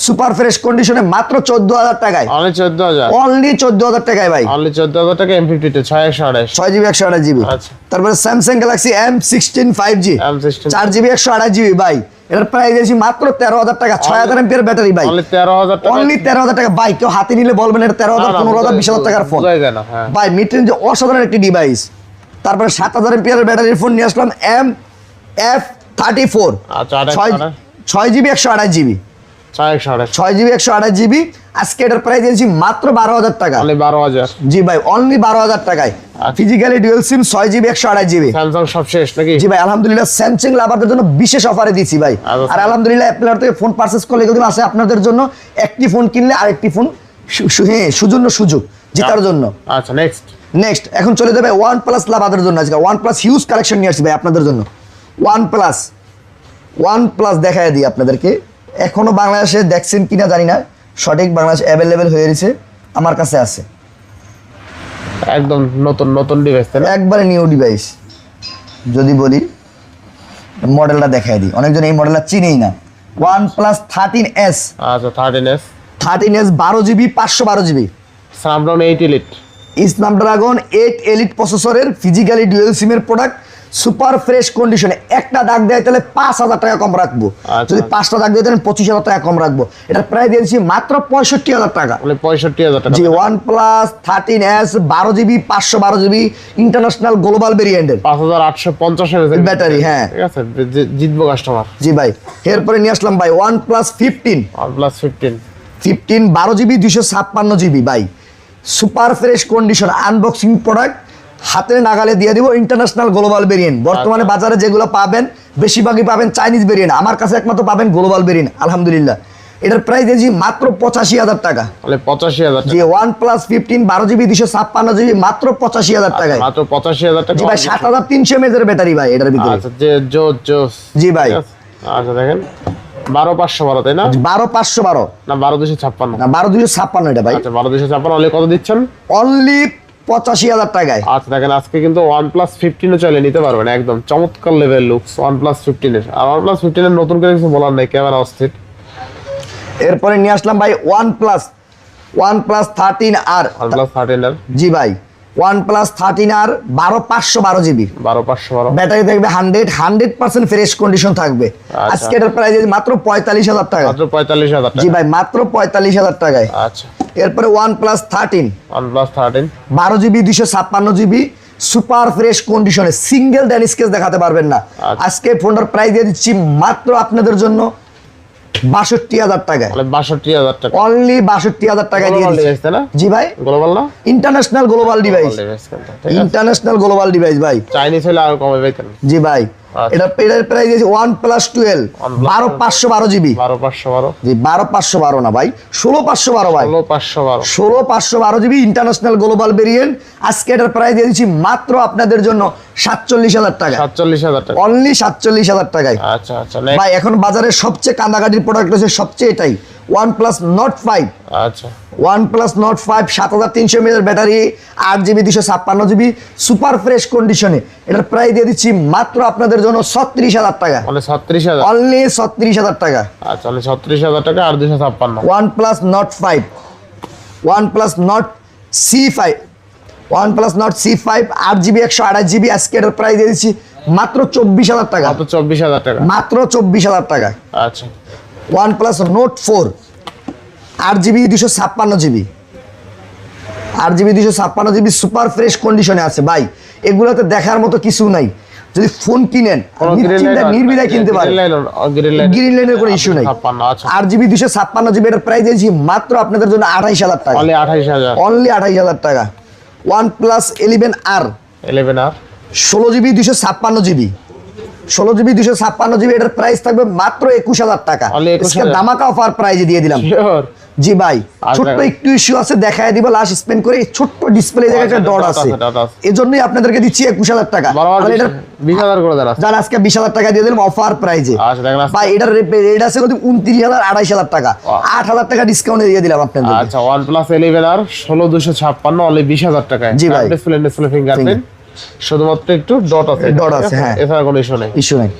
super fresh কন্ডিশনে মাত্র 14,000 টাকায়, অনলি 14,000। অনলি 14,000 টাকায় ভাই, অনলি 14,000 টাকা M52 6/128। 6GB 128GB। আচ্ছা। তারপরে Samsung Galaxy M16 5G M16 4GB 128GB ভাই, এটার প্রাইস দিয়েছি মাত্র 13,000 টাকা, 6,000 এমপিআর ব্যাটারি ভাই, অনলি 13,000 টাকা। অনলি 13,000 টাকা ভাই। কেউ হাতে নিলে বলবেন এটা 13,000 15,000 20,000 টাকার ফোন বোঝাই যায় না। হ্যাঁ, ভাই, মিড রেঞ্জে অসাধারণ একটি ডিভাইস। তারপরে 7,000 এমপিআর ব্যাটারির ফোন নিয়ে আসলাম MF34 আচ্ছা, 6GB 128GB 6/128। 6GB 128GB আজকে এটার প্রাইস দিয়েছি মাত্র 12,000 টাকা, অনলি 12,000। জি ভাই, অনলি 12,000 টাকায়। ফিজিক্যালি ডুয়াল সিম 6GB 128GB। স্যামসাং সব শেষ নাকি? জি ভাই, আলহামদুলিল্লাহ স্যামসাং লাভারদের জন্য বিশেষ অফারে দিচ্ছি ভাই। আচ্ছা। আর আলহামদুলিল্লাহ অ্যাপেল থেকে ফোন পারচেজ করলে এগুলো আছে আপনাদের জন্য, একটি ফোন কিনলে আরেকটি ফোন সুযোগ জেতার জন্য। আচ্ছা, নেক্সট নেক্সট এখন চলে যাবে OnePlus লাভারদের জন্য। আজকে OnePlus হিউজ কালেকশন নিয়ে আসছি ভাই আপনাদের জন্য। OnePlus দেখায় দিই আপনাদেরকে, এখনো বাংলাদেশে দেখছেন কিনা জানি না, সঠিক বাংলাদেশ অ্যাভেলেবেল হয়ে গেছে, আমার কাছে আছে একদম নতুন নতুন ডিভাইস, তাই না? একবারে নিউ ডিভাইস। যদি বলি মডেলটা দেখায় দিই, অনেকজন এই মডেলটা চিনেই না। OnePlus 13s আচ্ছা, 13s 12GB 512GB Snapdragon 8 Elite Snapdragon 8 elite প্রসেসরের ফিজিক্যালি ডুয়াল সিমের প্রোডাক্ট, সুপার ফ্রেশ কন্ডিশনে। একটা দাগ দেয় তাহলে 5,000 টাকা কম রাখবো, যদি 5টা দাগ দেয় তাহলে 25,000 টাকা কম রাখবো। এটার প্রায় দিয়েছি মাত্র 65,000 টাকা। 65,000 টাকা জি, OnePlus 13s 12GB 512GB international global ভেরিয়েন্টের 5850 এর ব্যাটারি। হ্যাঁ ঠিক আছে, জিতবো কাস্টমার। জি ভাই, এরপরে নিয়ে আসলাম ভাই OnePlus 15 OnePlus 15 12GB 256GB ভাই, super fresh condition unboxing product, হাতে নাগালে দিয়ে দিব। ইন্টারন্যাশনাল গ্লোবাল ভেরিয়েন্ট, বর্তমানে বাজারে যেগুলো পাবেন বেশিরভাগই পাবেন চাইনিজ ভেরিয়েন্ট, আমার কাছে একমাত্র পাবেন গ্লোবাল ভেরিয়েন্ট আলহামদুলিল্লাহ। এটার প্রাইস দিয়েছি মাত্র 85,000 টাকা। তাহলে 85,000 টাকা। জি, OnePlus 15 12GB 256GB মাত্র 85,000 টাকায়। মাত্র 85,000 টাকা। জি ভাই, 7300 mAh এর ব্যাটারি ভাই এটার ভিতরে। আচ্ছা, যে জোস। জি ভাই। আচ্ছা দেখেন 12512 তাই না? 12512 না 12256? না 12256 এটা ভাই। আচ্ছা 12256 হলে কত দিচ্ছেন? অনলি 85,000 টাকায়। আচ্ছা দেখেন আজকে কিন্তু OnePlus 15 ও চাইলে নিতে পারবেন, একদম চমৎকার লেভেল লুকস OnePlus 15 এর। আর OnePlus 15 এর নতুন করে কিছু বলার নাই, ক্যামেরা অস্থির। এরপরে নিয়ে আসলাম ভাই OnePlus 13R। OnePlus 13 এর জি ভাই, OnePlus 13R 12512GB 12512 ব্যাটারি থাকবে 100% ফ্রেশ কন্ডিশন থাকবে। আজকে এটার প্রাইস মাত্র 45,000 টাকা। মাত্র 45,000 টাকা। জি ভাই, মাত্র 45,000 টাকায়। আচ্ছা, এরপরে OnePlus 13 OnePlus 13 12GB 256GB super fresh কন্ডিশনে, সিঙ্গেল ড্যানিশ কেস দেখাতে পারবেন না। আজকে ফোনটার প্রাইস দিয়ে দিচ্ছি মাত্র আপনাদের জন্য 62,000 টাকায়। তাহলে 62,000 টাকা। অনলি 62,000 টাকায় দিয়ে দিচ্ছি। ডিভাইস তাই না? জি ভাই, গ্লোবাল না? International global device. International global device ভাই। চাইনিজ হলে আর কমে পাইতেন। জি ভাই, এটার প্রাইস দিয়েছি OnePlus 12 12512GB 12512 জি 12512 না ভাই, 16512 ভাই, 16512 16512GB ইন্টারন্যাশনাল গ্লোবাল ভেরিয়েন্ট। আজকে এটার প্রাইস দিয়ে দিচ্ছি মাত্র আপনাদের জন্য 47,000 টাকা। 47,000 টাকা। অনলি 47,000 টাকায়। আচ্ছা আচ্ছা ভাই, এখন বাজারে সবচেয়ে কান্দাকাটির প্রোডাক্ট হচ্ছে সবচেয়ে এটাই OnePlus Nord 5। আচ্ছা, OnePlus Nord 5 7300 mAh battery, 8GB 256GB super fresh কন্ডিশনে। এটার প্রাইস দিয়ে দিচ্ছি মাত্র আপনাদের জন্য 36,000 টাকা। মানে 36,000। অনলি 36,000 টাকা। আচ্ছা, মানে 36,000 টাকা আর 256। OnePlus Nord 5 OnePlus Nord C5 OnePlus Nord C5 8GB 128GB আজকে এটার প্রাইস দিয়ে দিচ্ছি মাত্র 24,000 টাকা। মাত্র 24,000 টাকা। মাত্র 24,000 টাকা। আচ্ছা, OnePlus Note 4 8GB 256GB 8GB 256GB super fresh কন্ডিশনে আছে ভাই। এগুলোতে দেখার মতো কিছু নাই, যদি ফোন কিনেন নিশ্চিন্তে নির্বিধায় কিনতে পারেন, গ্রিন লাইনের কোনো ইস্যু নাই। 8GB 256GB এর প্রাইস দিয়েছি মাত্র আপনাদের জন্য 28,000 টাকা। অনলি 28,000। অনলি 28,000 টাকা। OnePlus 11R 11R 16GB 256GB 16GB 256GB এটার প্রাইস থাকবে মাত্র 21,000 টাকা। আজকে ধামাকা অফার প্রাইজে দিয়ে দিলাম। জি ভাই, ছোট্ট একটু ইস্যু আছে, দেখায় দিব লাস্ট স্পেন করে। ছোট্ট ডিসপ্লে জায়গায় একটা ডট আছে, এজন্যই আপনাদেরকে দিচ্ছি 21,000 টাকা। আর এটা 20,000 করে দেন। জান আজকে 20,000 টাকা দিয়ে দিলাম অফার প্রাইজে। আচ্ছা দেখেন ভাই, এটার রেট আছে কত? 29,000 28,000 টাকা, 8,000 টাকা ডিসকাউন্টে দিয়ে দিলাম আপনাদের। আচ্ছা, OnePlus 11R 16256 অনলি 20,000 টাকায়। জি ভাই, ডিসপ্লে ফিঙ্গারপ্রিন্ট, শুধুমাত্র একটু ডট আছে। ডট আছে, হ্যাঁ, এছাড়া কোনো ইস্যু নেই। ইস্যু নাই।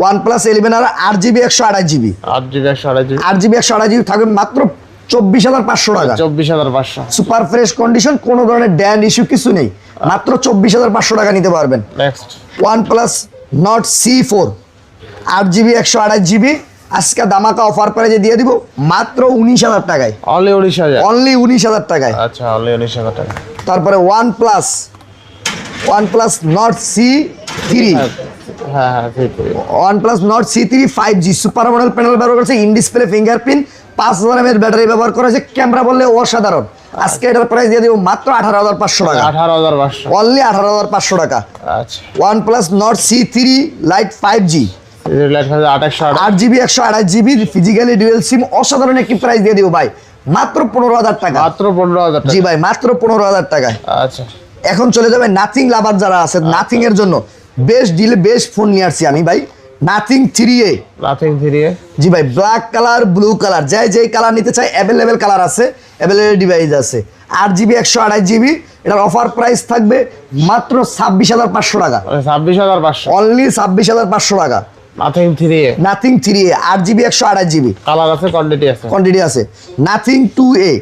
OnePlus 11R 8GB 128GB 8GB 128GB 8GB 128GB থাকবে মাত্র 24,500 টাকা। 24,500 সুপার ফ্রেশ কন্ডিশন, কোনো ধরনের ড্যান্ড ইস্যু কিছু নেই, মাত্র 24,500 টাকা নিতে পারবেন। Next OnePlus Nord C4 8GB 128GB আজকে ধামাকা অফার প্রাইজে দিয়ে দিব মাত্র 19,000 টাকায়। অনলি 19,000। অনলি 19,000 টাকায়। আচ্ছা, অনলি 19,000 টাকা। তারপরে OnePlus Nord C3 হ্যাঁ হ্যাঁ, OnePlus Nord C3 5G super model panel ব্যবহার করেছে, in display fingerprint, 5000 mAh battery ব্যবহার করেছে, ক্যামেরা বললে অসাধারণ। আজকে এটার প্রাইস দিয়ে দিব মাত্র 18,500 টাকা। 18,500 অনলি 18,500 টাকা। আচ্ছা, OnePlus Nord C3 Lite 5G 8GB 128GB physically dual SIM, অসাধারণ একটি প্রাইস দিয়ে দিব ভাই মাত্র 15,000 টাকা। মাত্র 15,000 টাকা। জি ভাই, মাত্র 15,000 টাকায়। আচ্ছা, এখন চলে যাবে নাথিং লাভার যারা আছে, নাথিং এর জন্য বেস্ট ডিলে বেস্ট ফোন নিয়ে আসছি আমি ভাই, নাথিং 3A। নাথিং 3A জি ভাই, ব্ল্যাক কালার ব্লু কালার যেই কালার নিতে চাই অ্যাভেলেবেল কালার আছে, অ্যাভেলেবেল ডিভাইস আছে। 8GB 128GB এটার অফার প্রাইস থাকবে মাত্র 26,500 টাকা। 26,500 অনলি 26,500 টাকা। Nothing 3A Nothing 3A 8GB 128GB colour আছে, কোয়ান্টিটি আছে। কোয়ান্টিটি আছে। নাথিং 2A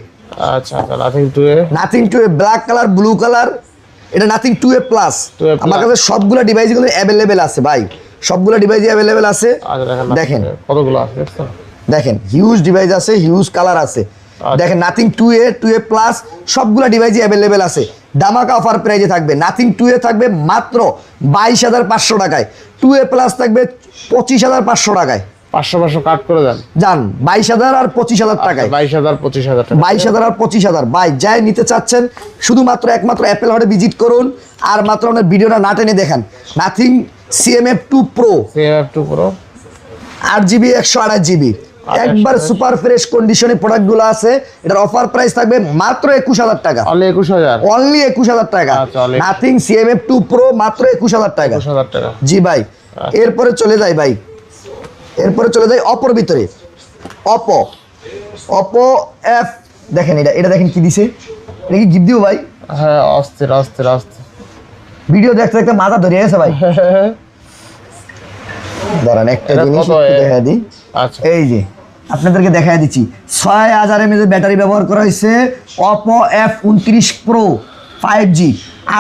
আচ্ছা আচ্ছা, Nothing two A, Nothing two A black colour, blue colour, এটা Nothing two A plus. 2A plus। আমার কাছে সবগুলো ডিভাইসগুলো অ্যাভেলেবেল আছে ভাই, সবগুলো ডিভাইস অ্যাভেলেবেল আছে। আচ্ছা দেখেন দেখেন কতগুলো আছে দেখছেন? দেখেন হিউজ ডিভাইস আছে, হিউজ কালার আছে। দেখেন নাথিং টু এ প্লাস সবগুলো ডিভাইসই অ্যাভেলেবেল আছে। দামাকা অফার প্রাইজে থাকবে। নাথিং টু এ থাকবে মাত্র 22,500 টাকায়, টু এ প্লাস থাকবে 25,500 টাকায়। 500 কাট করে দেন, যান 22,000 আর 25,000 টাকায়। 22,000 25,000 টাকা। 22,000 আর 25,000 ভাই যাই নিতে চাচ্ছেন শুধুমাত্র একমাত্র অ্যাপেল হাটে ভিজিট করুন, আর মাত্র আপনার ভিডিওটা না টেনে দেখেন। Nothing CMF2 Pro CMF2 Pro 8GB 128GB একবার সুপার ফ্রেশ কন্ডিশনে প্রোডাক্টগুলো আছে। এটার অফার প্রাইস থাকবে মাত্র 21,000 টাকা, অনলি 21,000। অনলি 21,000 টাকা। আচ্ছা, only নাথিং CMF2 Pro মাত্র 21,000 টাকা। 21,000 টাকা। জি ভাই। এরপরে চলে যাই ভাই, এরপরে চলে যাই অপোর ভিতরে। অপো F দেখেন, এটা দেখেন কি দিছে, এটা কি গিফট দিব ভাই? হ্যাঁ অস্থির অস্থির অস্থির। ভিডিও দেখতে দেখতে মাথা ধরে গেছে ভাই। দাঁড়ান একটা এটা জিনিস কত দেখা দিই। আচ্ছা এই যে আপনাদেরকে দেখাই দিচ্ছি, 6000 mAh ব্যাটারি ব্যবহার করা হয়েছে। Oppo F29 Pro 5G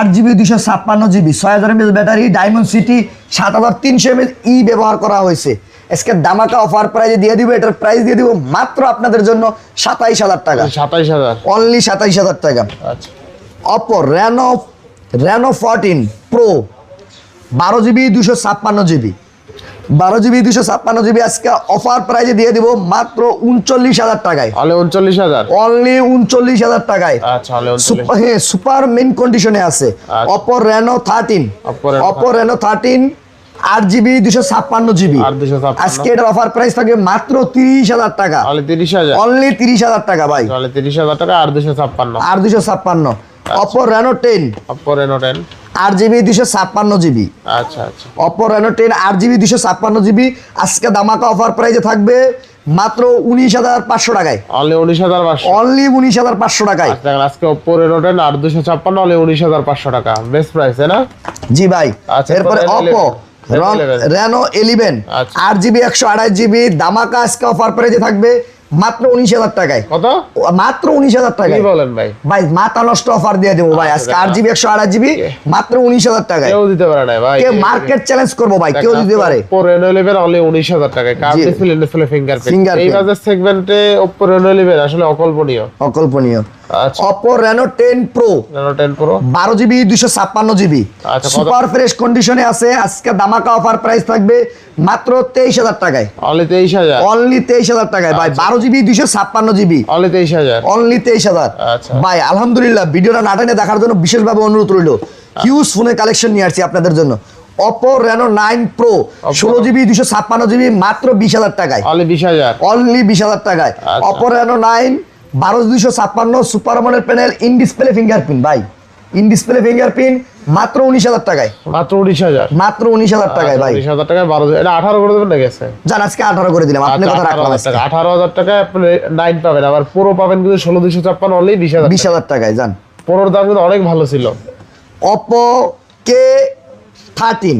8GB 256GB 6000 mAh battery, diamond city 7300 mAh ব্যবহার করা হয়েছে। আজকে দামাকা অফার প্রাইজে দিয়ে দিব, এটার প্রাইস দিয়ে দিব মাত্র আপনাদের জন্য 27,000 টাকা, 27,000। অনলি 27,000 টাকা। আচ্ছা Oppo Reno 14 Pro 12GB 256GB 12GB 256GB আজকে অফার প্রাইজে দিয়ে দিব মাত্র 39,000 টাকায়, অনলি 39,000। অনলি 39,000 টাকায়। আচ্ছা অনলি 39,000। হ্যাঁ সুপার মেইন কন্ডিশনে আছে। আচ্ছা। Oppo Reno 13 Oppo Reno 13 8GB 256GB আর 256। আজকে এটার অফার প্রাইস থাকবে মাত্র 30,000 টাকা, অনলি 30,000। অনলি 30,000 টাকা ভাই, অনলি 30,000 টাকা আর 256। আর 256। Oppo Reno 10 Oppo Reno 10 8GB 256GB আচ্ছা আচ্ছা। Oppo Reno 10 8GB 256GB আজকে দামাকা অফার প্রাইসে থাকবে মাত্র 19,500 টাকায়, অনলি 19,500। অনলি 19,500 টাকায়। আচ্ছা দেখেন আজকে Oppo Reno 10 আর 256 অনলি 19,500 টাকা, বেস্ট প্রাইস তাই না? জি ভাই। আচ্ছা, এরপরে Reno Oppo 11 Reno 11 আচ্ছা। 8GB 128GB দামাকা আজকে অফার প্রাইসে থাকবে মাত্র 19,000 টাকায়, কত মাত্র 19,000 কি টাকায়। বলেন ভাই? ভাই মাথা নষ্ট অফার দিয়ে দেবো ভাই আজকে, 8GB 128GB মাত্র 19,000 টাকায়। কেউ দিতে পারে না ভাই, কে মার্কেট চ্যালেঞ্জ করবো ভাই, কেউ দিতে পারে। Oppo Reno 11 অনলি 19,000 টাকায়, কার্ভ জি। Display fingerprint. Fingerprint। এই বাজার সেগমেন্টে Oppo Reno 11 আসলে অকল্পনীয়। অকল্পনীয়। আচ্ছা Oppo Reno 10 Pro Reno 10 Pro 12GB 256GB আচ্ছা, কত? সুপার ফ্রেশ কন্ডিশনে আছে। আজকে দামাকা অফার প্রাইস থাকবে মাত্র 23,000 টাকায়, অনলি 23,000। অনলি 23,000 টাকায় ভাই। 12GB 256GB only 23,000। অনলি 23,000। আচ্ছা। ভাই আলহামদুলিল্লাহ ভিডিওটা না টেনে দেখার জন্য বিশেষভাবে অনুরোধ রইল। হিউজ ফোনের কালেকশন নিয়ে আসছি আপনাদের জন্য। Oppo Reno 9 Pro 16GB 256GB মাত্র 20,000 টাকায়, অনলি 20,000। অনলি 20,000 টাকায়। আচ্ছা। Oppo Reno 9 12,256 super AMOLED panel, in display fingerprint ভাই, ইন ডিসপ্লে ফিঙ্গারপ্রিন্ট মাত্র 19,000 টাকায়, মাত্র 19,000। মাত্র 19,000 টাকায় ভাই। 19,000 টাকায় 12, এটা 18 করে দেবেন না গেছে? জান আজকে 18 করে দিলাম, আপনি কথা রাখলাম আজকে 18,000 টাকায় আপনি 9 পাবেন, আবার পুরো পাবেন কিন্তু 16,256 অনলি 20,000। 20,000 টাকায় জান। পুরোর দাম কিন্তু অনেক ভালো ছিল। Oppo K13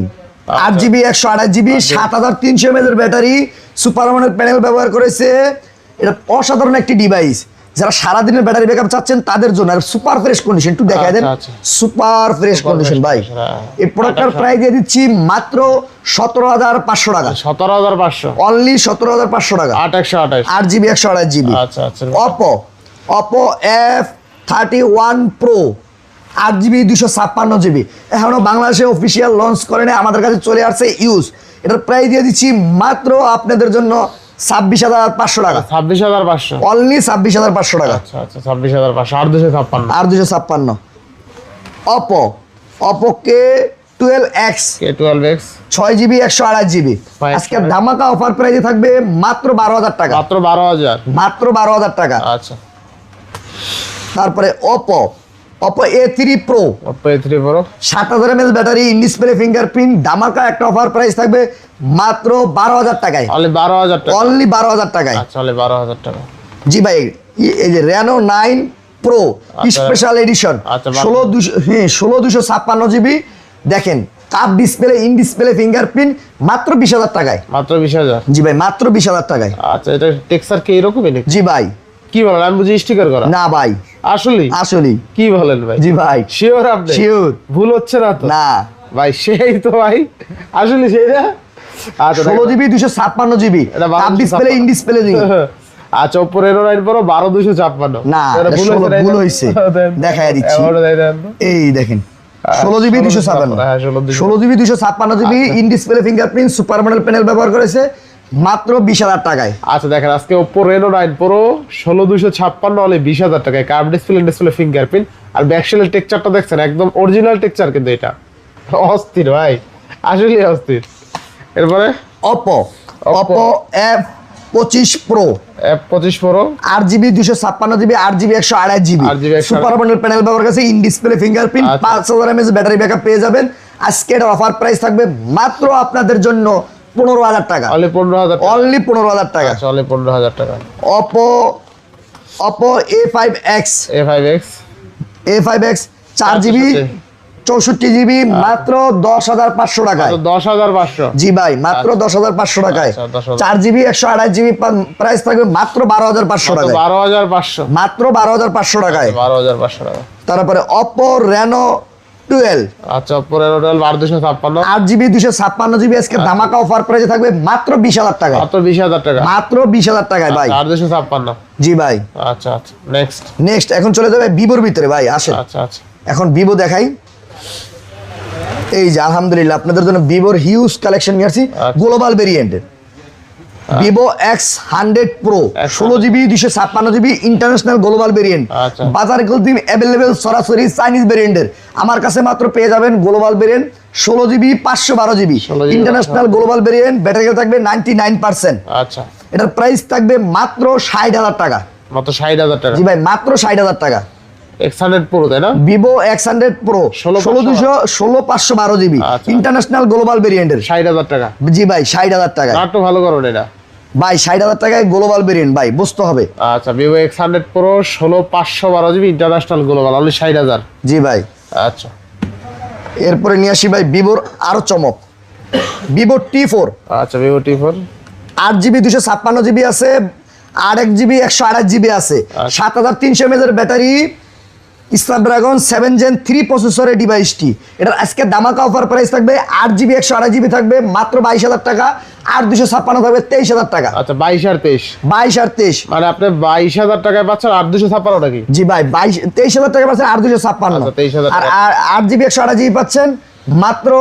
8GB 128GB 7300 mAh battery, super AMOLED panel ব্যবহার করেছে। এটা অসাধারণ একটি ডিভাইস, যারা সারাদিনের ব্যাটারি ব্যাকআপ চাচ্ছেন তাদের জন্য। আর সুপার ফ্রেশ কন্ডিশন একটু দেখায় দেন, আচ্ছা, আচ্ছা। সুপার ফ্রেশ কন্ডিশন ভাই। হ্যাঁ। এই প্রোডাক্টটার প্রাইস দিয়ে দিচ্ছি মাত্র 17,500 টাকা, 17,500। অনলি 17,500 টাকা, 8,128। 8GB 128GB। আচ্ছা আচ্ছা। Oppo F31 Pro 8GB 256GB এখনো বাংলাদেশে অফিসিয়াল লঞ্চ করে না, আমাদের কাছে চলে আসছে ইউজ। এটার প্রাইস দিয়ে দিচ্ছি মাত্র আপনাদের জন্য 26,500 টাকা, 26,500। অনলি 26,500 টাকা, আচ্ছা আচ্ছা 26,500 আর 256। আর 256। Oppo K12X K12X 6GB 128GB আজকে ধামাকা অফার প্রাইসে থাকবে মাত্র 12,000 টাকা, মাত্র 12,000। মাত্র 12,000 টাকা। আচ্ছা। তারপরে Oppo A3 Pro Oppo A3 Pro 7,000 mAh battery, in display fingerprint, ধামাকা একটা অফার প্রাইস থাকবে মাত্র 12,000 টাকায়, অনলি 12,000 টাকা। অনলি 12,000 টাকায়। আচ্ছা অনলি 12,000 টাকা। জি ভাই। এই যে Reno 9 Pro স্পেশাল এডিশন আচ্ছা, 16,256GB দেখেন, cup display, in display fingerprint, মাত্র 20,000 টাকায়। মাত্র 20,000। জি ভাই মাত্র 20,000 টাকায়। আচ্ছা এটা টেক্সচার কি এরকমই নাকি? জি ভাই কি বলেন, আমি বুঝি স্টিকার করা। না ভাই, আসলে আসলে কি বলেন ভাই? জি ভাই, শিওর আপনি? শিওর, ভুল হচ্ছে না তো? না ভাই সেই তো ভাই, আসলে সেই না। আচ্ছা 16 জিবি 256 জিবি এটা 12 আপ ডিসপ্লে, ইন ডিসপ্লে দিন। আচ্ছা Oppo Reno 9 Pro 12256। না, এটা ভুল হয়েছে, দেখায় দিচ্ছি। এই দেখেন 16 GB 256, 16 GB 256 GB in display fingerprint super model panel ব্যবহার করেছে মাত্র 20,000 টাকায়। আচ্ছা দেখেন আজকে Oppo Reno 9 Pro 16256 হলে 20,000 টাকায় কার্ভ ডিসপ্লে ফিঙ্গারপ্রিন্ট আর ব্যাকশেলের টেক্সচারটা দেখছেন একদম অরিজিনাল টেক্সচার, কিন্তু এটা অস্থির ভাই, আসলে অস্থির। এরপরে Oppo F25 Pro F25 Pro 8GB 256GB 8GB 128GB 8GB super model panel ব্যবহার করেছে, ইন ডিসপ্লে ফিঙ্গারপ্রিন্ট, আচ্ছা। 5000 mAh ব্যাটারি ব্যাকআপ পেয়ে যাবেন। আজকের অফার প্রাইস থাকবে মাত্র আপনাদের জন্য 15,000 টাকা, অনলি 15,000 টাকা। অনলি 15,000 টাকা। আচ্ছা অনলি 15,000 টাকা। Oppo A5X A5X 4GB 64GB মাত্র 10,500 টাকায়। 10,500। জি ভাই, মাত্র 10,500 টাকায়। আচ্ছা, 10,000 4GB 128GB প্রাইস থাকবে মাত্র 12,500 টাকায়, 12,500। মাত্র 12,500 টাকায়। 12,500 টাকা। তারপরে Oppo Reno 12 আচ্ছা Oppo Reno 12 1256 8GB 256GB আজকে ধামাকা অফার প্রাইসে থাকবে মাত্র 20,000 টাকায়, মাত্র 20,000 টাকা। মাত্র 20,000 টাকায় ভাই। 856। জি ভাই, আচ্ছা আচ্ছা নেক্সট। নেক্সট এখন চলে যাবে ভিভোর ভিতরে ভাই, আসেন আচ্ছা আচ্ছা এখন ভিভো দেখাই। এই যে আলহামদুলিল্লাহ আপনাদের জন্য ভিভোর হিউজ কালেকশন নিয়ে আসছি, গ্লোবাল ভেরিয়েন্টের Vivo X100 Pro 16GB 256GB international global variant. আচ্ছা। বাজারে কিন্তু অ্যাভেলেবেল সরাসরি চাইনিজ ভেরিয়েন্টের, আমার কাছে মাত্র পেয়ে যাবেন global variant 16GB 512GB 16GB international global variant, battery থাকবে 99%। আচ্ছা এটার প্রাইস থাকবে মাত্র 60,000 টাকা। মাত্র 60,000 টাকা। জি ভাই, মাত্র 60,000 টাকা। X100 Pro তাই না? ভিভো X100 Pro 16,512GB আচ্ছা। ইন্টারন্যাশনাল গ্লোবাল ভেরিয়েন্টের। 60,000 টাকা। জি ভাই, 60,000 টাকা। একটু ভালো করুন এটা ভাই 60,000 টাকায় গ্লোবাল ভেরিয়েন্ট ভাই, বুঝতে হবে। আচ্ছা Vivo X100 Pro 16,512GB international global only 60,000। জি ভাই, আচ্ছা এরপরে নিয়ে আসি ভাই ভিভোর আরো চমক, ভিভো T4 আচ্ছা Vivo T4 8GB 256GB আছে, 8GB 128GB আছে, 7,300 mAh ব্যাটারি, স্ন্যাপড্রাগন 7 Gen 3 প্রসেসরের ডিভাইসটি। এটার আজকে ধামাকা অফার প্রাইস থাকবে 8GB 128GB থাকবে মাত্র 22,000 টাকা, আর 256 থাকবে 23,000 টাকা। আচ্ছা 22 আর 23 22 আর 23 মানে আপনি 22,000 টাকায় পাচ্ছেন আর 256 নাকি? জি ভাই, 23,000 টাকা পাচ্ছেন আর 256, আচ্ছা, 23,000 আর টাকা। 8GB 128GB পাচ্ছেন মাত্র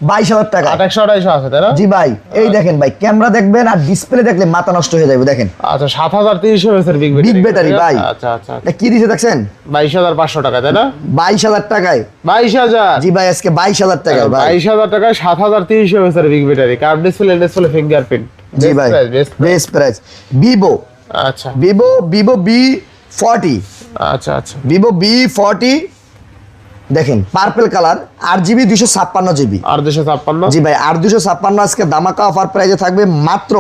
22,000 টাকা। 2800 আছে তাই না? জি ভাই, এই দেখেন ভাই, ক্যামেরা দেখবেন আর ডিসপ্লে দেখলে মাথা নষ্ট হয়ে যাবে। দেখেন আচ্ছা 7,300 এর বিগ বিগ ব্যাটারি ভাই। আচ্ছা আচ্ছা এটা কি দিছে দেখছেন? 22,500 টাকা তাই না? 22,000 টাকায়। 22,000। জি ভাই, আজকে 22,000 টাকায় ভাই। 22,000 টাকায় 7,300 এর big battery, curve display fingerprint. জি ভাই, বেস্ট প্রাইস। ভিভো আচ্ছা ভিভো V40 আচ্ছা আচ্ছা ভিভো V40 দেখেন পার্পল কালার, 8GB 256GB। আর 256। জি ভাই, আর 256 আজকে ধামাকা অফার প্রাইসে থাকবে মাত্র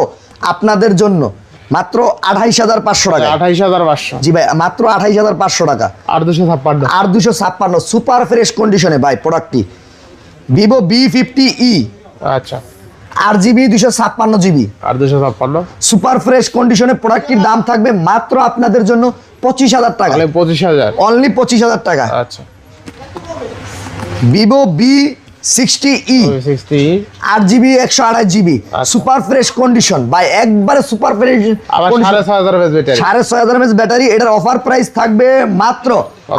আপনাদের জন্য মাত্র 28,500 টাকা। 28,500। জি ভাই, মাত্র 28,500 টাকা। আর 256। আর 256 সুপার ফ্রেশ কন্ডিশনে ভাই প্রোডাক্টটি। ভিভো V50e আচ্ছা 8GB 256GB আর 256। সুপার ফ্রেশ কন্ডিশনে প্রোডাক্টটির দাম থাকবে মাত্র আপনাদের জন্য 25,000 টাকা, তাহলে 25,000। অনলি 25,000 টাকা। আচ্ছা Vivo V60e 60 8GB 128GB super fresh condition ভাই, একবারে সুপার ফ্রেশ আবার 6,500 ব্যাটারি। 6,500 mAh battery. এটার অফার প্রাইস থাকবে মাত্র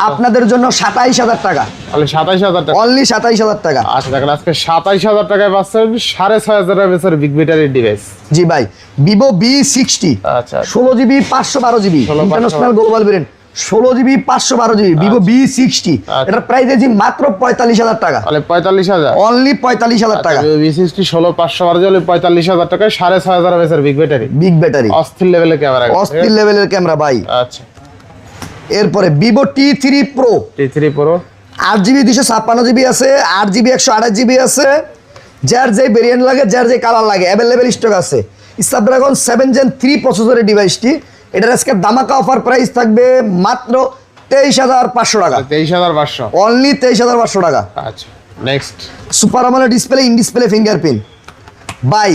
আপনাদের জন্য 27,000 টাকা, তাহলে 27,000 টাকা। অনলি 27,000 টাকা। আচ্ছা দেখেন আজকে 27,000 টাকায় পাচ্ছেন 6,500 এর বিগ ব্যাটারি ডিভাইস। জি ভাই, ভিভো V60 আচ্ছা 16GB 512GB 16 international global variant, 16GB 512GB Vivo V60। এটার প্রাইস দিয়েছি মাত্র 45,000 টাকা, তাহলে 45,000। অনলি 45,000 টাকা। V60 16,512 হলে 45,000 টাকায় 6,500 এর বিগ ব্যাটারি, বিগ ব্যাটারি, অস্থির লেভেলের ক্যামেরা, অস্থির লেভেলের ক্যামেরা ভাই। আচ্ছা এরপরে Vivo T3 Pro T3 Pro 8GB 256GB আছে, 8GB 128GB আছে, যার যে ভেরিয়েন্ট লাগে, যার যে কালার লাগে অ্যাভেলেবেল স্টক আছে। স্ন্যাপড্রাগন 7 Gen 3 প্রসেসরের ডিভাইসটি। এটার আজকে ধামাকা অফার প্রাইস থাকবে মাত্র 23,500 টাকা, 23,500। অনলি 23,500 টাকা। আচ্ছা next. Super AMOLED display, in display fingerprint ভাই।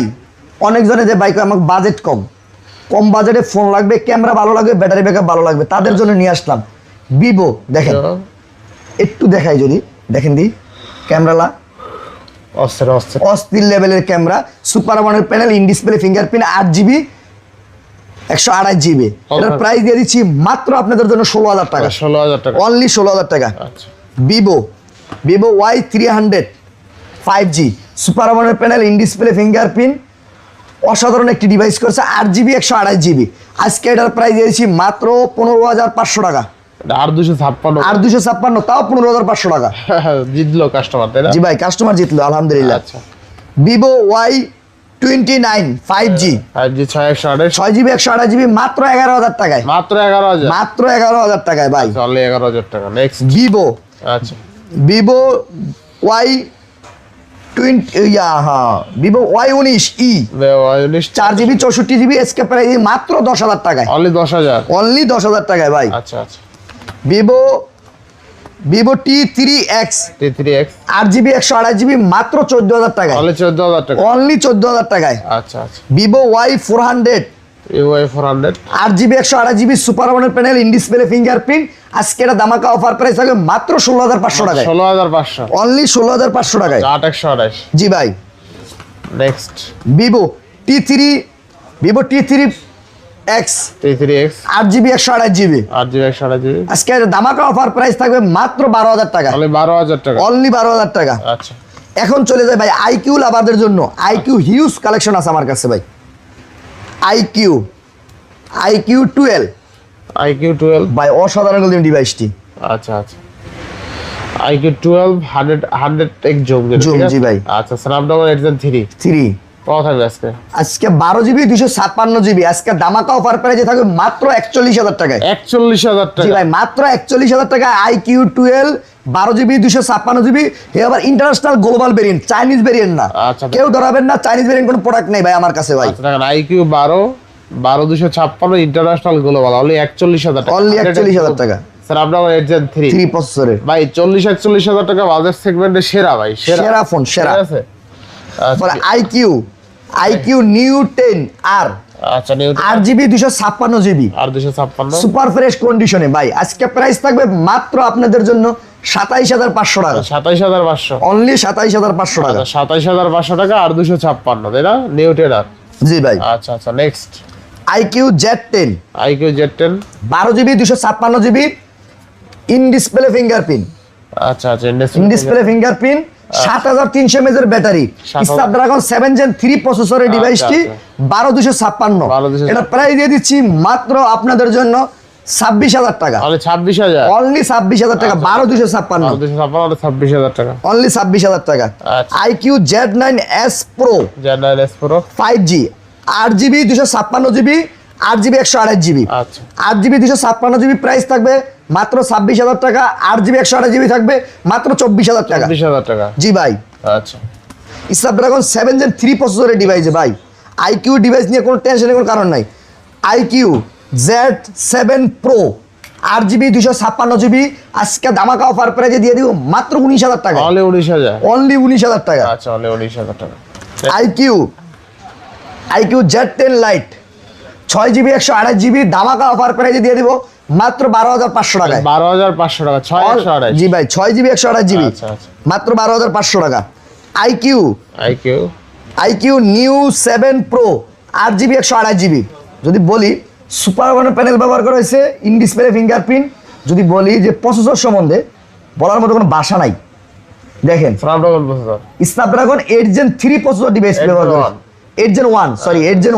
অনেকজনে যে বাইক আমার বাজেট কম, কম বাজেটে ফোন লাগবে, ক্যামেরা ভালো লাগবে, ব্যাটারি ব্যাকআপ ভালো লাগবে, তাদের জন্য নিয়ে আসলাম ভিভো। দেখেন একটু দেখাই যদি, দেখেন দি ক্যামেরা অস্থির লেভেলের camera, super AMOLED panel, in display fingerprint, 8GB 128GB। এটার প্রাইস দিয়ে দিচ্ছি মাত্র আপনাদের জন্য 16,000 টাকা। 16,000 টাকা, অনলি 16,000 টাকা। আচ্ছা Vivo Y300 5G super AMOLED panel, in display fingerprint, অসাধারণ একটি ডিভাইস করছে, 8GB 128GB। আজকে এটার প্রাইস দিয়েছি মাত্র 15,500 টাকা। আর 256, তাও 15,500 টাকা। জিতলো কাস্টমার, তাই না? জি ভাই, কাস্টমার জিতলো আলহামদুলিল্লাহ। আচ্ছা, Vivo Y29 5G 6GB 128GB মাত্র 11,000 টাকায়। মাত্র 11,000, মাত্র 11,000 টাকায় ভাই। চলে 11,000 টাকা। নেক্সট ভিভো আচ্ছা Vivo Vivo Y19E 4GB 64GB SK price মাত্র 10,000 টাকায়। অনলি 10,000, অনলি 10,000 টাকায় ভাই। আচ্ছা আচ্ছা। ভিভো T3X 8GB 128GB মাত্র 14,000 টাকায়। অনলি 14,000 টাকা, অনলি 14,000 টাকায়। আচ্ছা আচ্ছা। Vivo Y400 400 8GB 128GB super AMOLED panel, in display fingerprint. আজকে এটা ধামাকা অফার প্রাইস থাকবে মাত্র 16,500 টাকায়। 16,500, অনলি 16,500 টাকায়। 8,128। জি ভাই। Next Vivo T3X 8GB 128GB 8GB 128GB, আজকে ধামাকা অফার প্রাইস থাকবে মাত্র 12,000 টাকা। অনলি 12,000 টাকা, অনলি 12,000 টাকা। আচ্ছা। এখন চলে যায় ভাই আইকিউ লাভারদের জন্য। আইকিউ হিউজ কালেকশন আছে আমার কাছে ভাই। আইকিউ 12 ভাই, অসাধারণ ডিভাইসটি। আচ্ছা আচ্ছা। IQ 12 100x জুম, জি ভাই। আচ্ছা, স্ন্যাপড্রাগন 8 কত থাকবে আজকে? আজকে 12GB 256GB আজকে ধামাকা অফার প্রাইসে থাকবে মাত্র 41,000 টাকায়। 41,000 জি টাকা, ভাই, মাত্র 41,000 টাকা। IQ 12 12GB 256GB, এ আবার international global variant, Chinese variant না। আচ্ছা। কেউ ধরাবেন না, চাইনিজ ভেরিয়েন্ট কোনো প্রোডাক্ট নেই ভাই আমার কাছে ভাই। আচ্ছা দেখেন IQ 12 256 ইন্টারন্যাশনাল গ্লোবাল, অনলি 41,000 টাকা, অনলি 41,000 টাকা। স্ন্যাপড্রাগন 8 Gen 3 প্রসেসরের ভাই 41,000 টাকা বাজেট সেগমেন্টে সেরা ভাই, সেরা ফোন, সেরা। ঠিক আছে। পরে IQ নিউ 10R আচ্ছা, নিউ 8GB 256GB আর 256 সুপার ফ্রেশ কন্ডিশনে ভাই। আজকে প্রাইস থাকবে মাত্র আপনাদের জন্য 27,500 টাকা। 27,500, অনলি 27,500 টাকা। 27,500 টাকা আর 256, তাই না? New 10R। জি ভাই। আচ্ছা আচ্ছা। Next IQ Z10 Z10 12GB 256GB in display fingerprint. আচ্ছা আচ্ছা। ইন ডিসপ্লে ফিঙ্গারপ্রিন্ট, 7,300 mAh এর ব্যাটারি, স্ন্যাপড্রাগন 7 Gen 3 প্রসেসরের ডিভাইসটি, 12,256। এটা প্রাইস দিয়ে দিচ্ছি মাত্র আপনাদের জন্য 26,000 টাকা। অনলি 26,000, অনলি 26,000 টাকা। 12,256 26,000 টাকা, অনলি 26,000 টাকা। আচ্ছা। IQ Z9S Pro Z9S Pro 5G 8GB 256GB 8GB 128GB। আচ্ছা। 8GB 256GB প্রাইস থাকবে মাত্র 26,000 টাকা। 8GB 128GB থাকবে মাত্র 24,000 টাকা। 24,000 টাকা, জি ভাই। আচ্ছা। স্ন্যাপড্রাগন 7 Gen 3 প্রসেসরের ডিভাইসে ভাই। IQ ডিভাইস নিয়ে কোনো টেনশনের কোনো কারণ নাই। IQ Z7 Pro 8GB 256GB আজকে ধামাকা অফার প্রাইসে দিয়ে দিব মাত্র 19,000 টাকা। অনলি 19,000, অনলি 19,000 টাকা। আচ্ছা, অনলি 19,000 টাকা। IQ Z10 Lite 6GB 128GB ধামাকা অফার প্রাইসে দিয়ে দিব মাত্র 12,500 টাকায়। 12,500 টাকা, 6,128। জি ভাই, 6GB 128GB আচ্ছা আচ্ছা। মাত্র 12,500 টাকা। IQ new 7 Pro 8GB 128GB যদি বলি সুপার আমোলেড প্যানেল ব্যবহার করা হয়েছে, ইন ডিসপ্লে ফিঙ্গারপ্রিন্ট। যদি বলি যে প্রসেসর সম্বন্ধে বলার মতো কোনো ভাষা নাই। দেখেন Snapdragon processor, Snapdragon 8 Gen 3 processor device ব্যবহার করে। 8 Gen